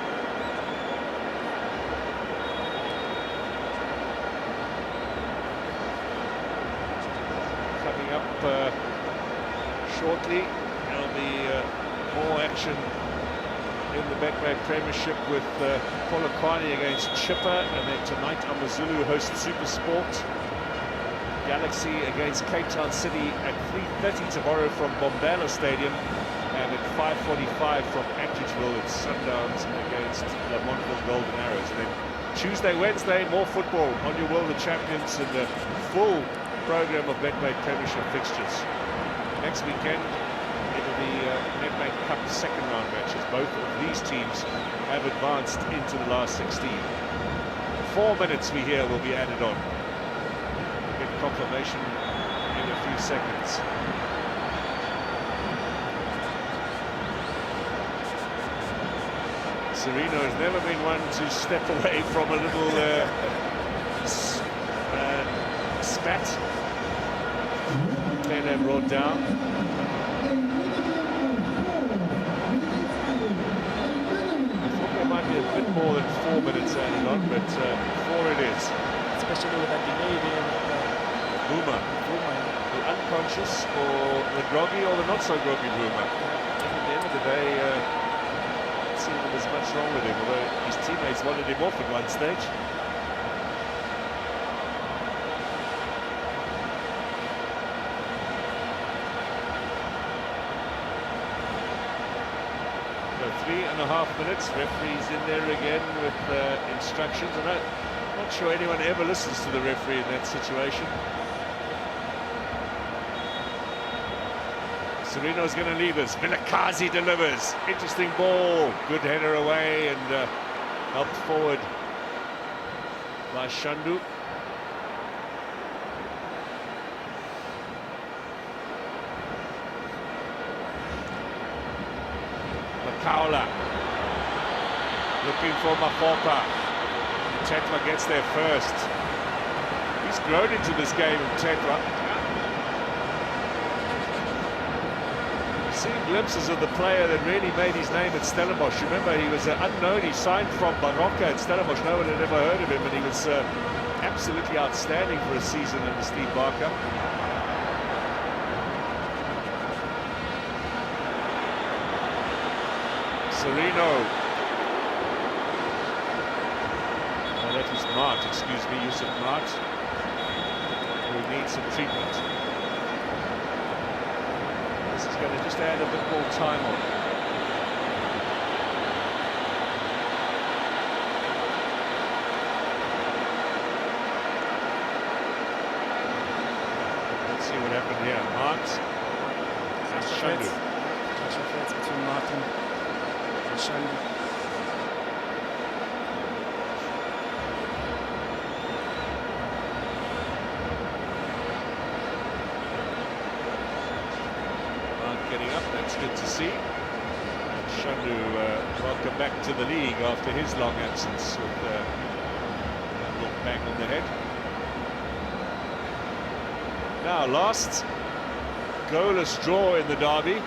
Speaker 1: Coming up shortly, there'll be more action in the Betway Premiership with Polokwane against Chipper, and then tonight Amazulu hosts SuperSport. Galaxy against Cape Town City at 3:30 tomorrow from Bombala Stadium, and at 5:45 from Atteridgeville it's Sundowns against Lamontville Golden Arrows. And then Tuesday, Wednesday, more football on your World of Champions and the full program of Betway Premiership fixtures. Next weekend it'll be Nedbank Cup second round matches. Both of these teams have advanced into the last 16. 4 minutes, we hear, will be added on. Confirmation in a few seconds. Serino has never been one to step away from a little spat. Taylor brought down. I thought there might be a bit more than 4 minutes added on, but 4 it is.
Speaker 2: Especially with that delay there.
Speaker 1: Vuma, the unconscious or the groggy or the not so groggy Vuma. At the end of the day, it seemed there was much wrong with him, although his teammates wanted him off at one stage. So 3.5 minutes, referee's in there again with instructions. I'm not sure anyone ever listens to the referee in that situation. Serino's going to leave us. Vilakazi delivers. Interesting ball. Good header away and helped forward by Shandu. Makaula looking for Mafopa. Tetwa gets there first. He's grown into this game, Tetwa. Seen glimpses of the player that really made his name at Stellenbosch. Remember, he was unknown. He signed from Baroka at Stellenbosch. No one had ever heard of him, and he was absolutely outstanding for a season under Steve Barker. Serino. Oh, that is Mart, excuse me, Yusuf Mart, who needs some treatment. This is going to just add a bit more time on. Let's see what happened here. Mart and Shandu.
Speaker 2: Between Martin and Shandu.
Speaker 1: Getting up, that's good to see. Shandu, welcome back to the league after his long absence with a little bang on the head. Now, last goalless draw in the derby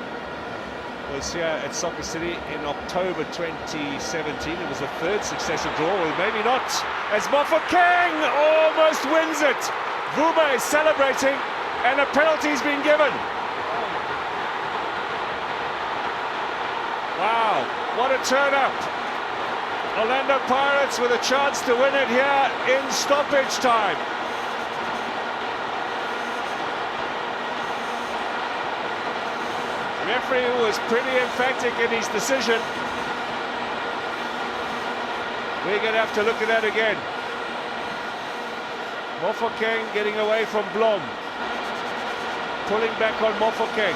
Speaker 1: was here at Soccer City in October 2017. It was the third successive draw, well, maybe not, as Mofokeng almost wins it. Vuma is celebrating and a penalty's been given. Wow, what a turn-up. Orlando Pirates with a chance to win it here in stoppage time. Referee was pretty emphatic in his decision. We're going to have to look at that again. Mofokeng getting away from Blom. Pulling back on Mofokeng.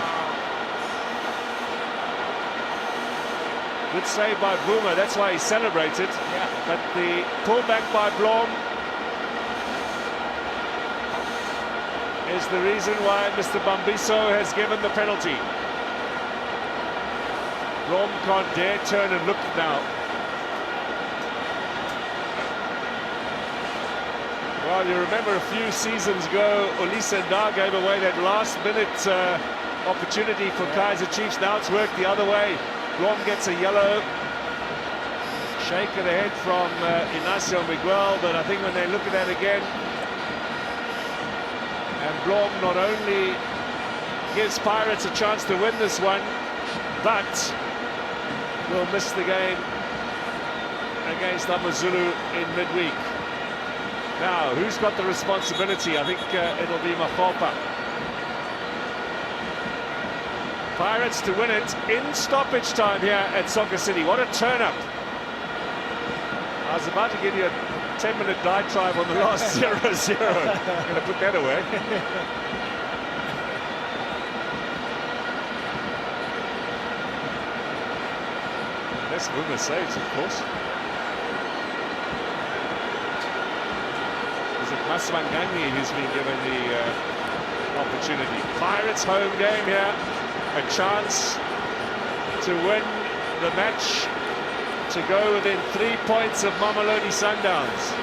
Speaker 1: Good save by Vuma, that's why he celebrated. Yeah. But the pullback by Blom is the reason why Mr. Bambiso has given the penalty. Blom can't dare turn and look now. Well, you remember a few seasons ago, Olisa Nda gave away that last-minute opportunity for Kaizer Chiefs. Now it's worked the other way. Blom gets a yellow. Shake of the head from Inacio Miguel, but I think when they look at that again, and Blom not only gives Pirates a chance to win this one, but will miss the game against Amazulu in midweek. Now, who's got the responsibility? I think it'll be Mafopa. Pirates to win it in stoppage time here at Soccer City. What a turn-up. I was about to give you a 10-minute diatribe on the last 0-0. I'm going to put that away. That's Vuma saves, of course. Is it Maswanganyi who's been given the opportunity? Pirates home game here. A chance to win the match, to go within 3 points of Mamelodi Sundowns.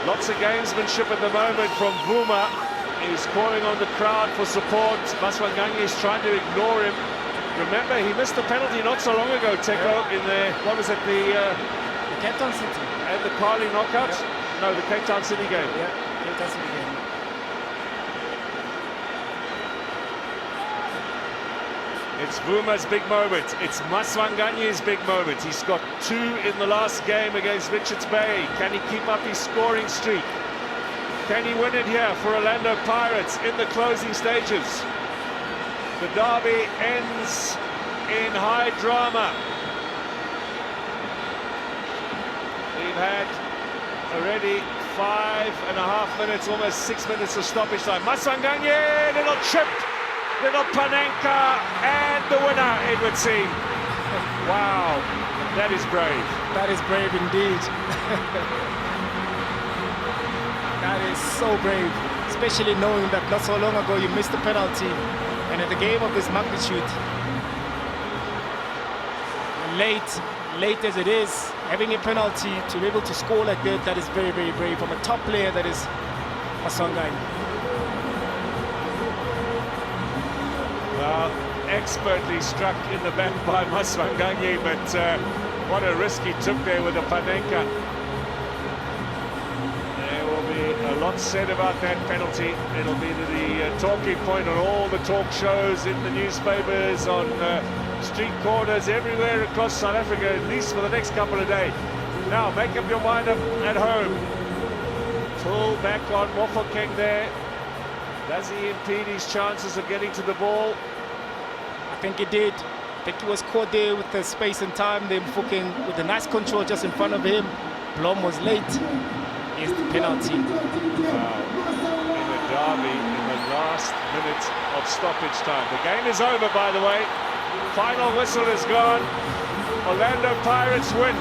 Speaker 1: Lots of gamesmanship at the moment from Vuma. He's calling on the crowd for support. Maswanganyi is trying to ignore him. Remember, he missed the penalty not so long ago, Teko, in the, what was it, the
Speaker 2: Cape Town City.
Speaker 1: And the Carly knockout?
Speaker 2: Yeah.
Speaker 1: No, the Cape Town City game.
Speaker 2: Yeah, Cape Town City game.
Speaker 1: It's Vuma's big moment. It's Maswanganyi's big moment. He's got 2 in the last game against Richards Bay. Can he keep up his scoring streak? Can he win it here for Orlando Pirates in the closing stages? The derby ends in high drama. We've had already 5.5 minutes, almost 6 minutes of stoppage time. Maswanganyi, little chip. Little Panenka, and the winner, it would seem. Wow, that is brave.
Speaker 2: That is brave indeed. That is so brave, especially knowing that not so long ago you missed the penalty, and in a game of this magnitude, late as it is, having a penalty to be able to score like that is very, very brave from a top player that is Maswanganyi.
Speaker 1: Well, expertly struck in the back by Maswanganyi, but what a risk he took there with the Panenka. There will be a lot said about that penalty. It'll be the talking point on all the talk shows, in the newspapers, on street corners, everywhere across South Africa, at least for the next couple of days. Now, make up your mind at home. Full back on Mofokeng there. Does he impede his chances of getting to the ball?
Speaker 2: I think he did. I think he was caught there with the space and time. Then Mofokeng with a nice control just in front of him. Blom was late. Here's the penalty.
Speaker 1: Wow. In a derby in the last minute of stoppage time. The game is over, by the way. Final whistle is gone. Orlando Pirates win.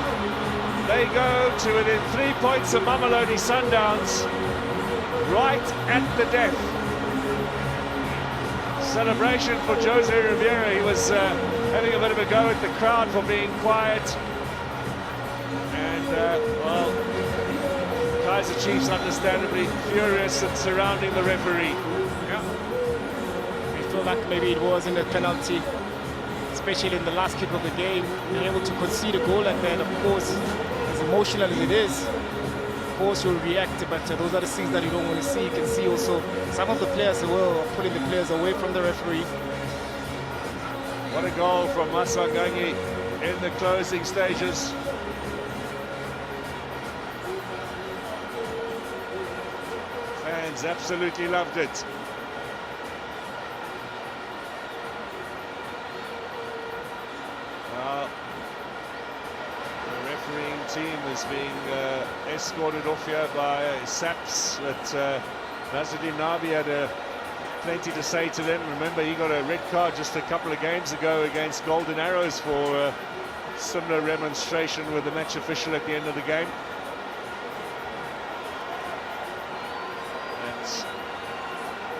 Speaker 1: They go to within 3 points of Mamelodi Sundowns, right at the death. Celebration for Jose Rivera. He was having a bit of a go at the crowd for being quiet. And, well, Kaizer Chiefs understandably furious and surrounding the referee.
Speaker 2: Yeah. I feel like maybe it wasn't a penalty, especially in the last kick of the game. Being able to concede a goal like that, of course, as emotional as it is, of course you'll react, but those are the things that you don't want to see. You can see also some of the players as well putting the players away from the referee.
Speaker 1: What a goal from Maswanganyi in the closing stages. Fans absolutely loved it. Well, the refereeing team is being escorted off here by SAPS, but Nazruddin Nabi had plenty to say to them. Remember, he got a red card just a couple of games ago against Golden Arrows for similar remonstration with the match official at the end of the game.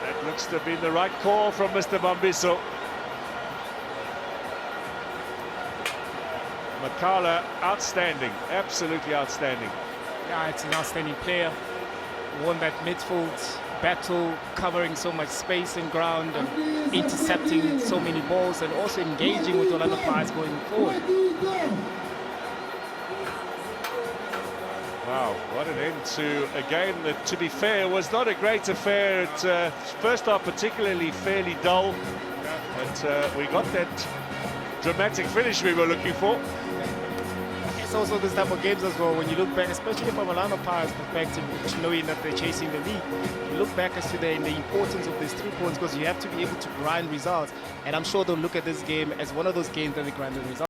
Speaker 1: That looks to have been the right call from Mr. Bambiso. Makala, outstanding, absolutely outstanding.
Speaker 2: Yeah, it's an outstanding player. Won that midfield battle, covering so much space and ground and intercepting so many balls, and also engaging with Orlando Pirates going forward.
Speaker 1: Wow, what an end to a game that, to be fair, was not a great affair. First half particularly fairly dull, but we got that dramatic finish we were looking for.
Speaker 2: It's also this type of games as well, when you look back, especially from Orlando Pirates' perspective, knowing that they're chasing the lead, you look back as to the importance of these 3 points, because you have to be able to grind results, and I'm sure they'll look at this game as one of those games that they grind the results.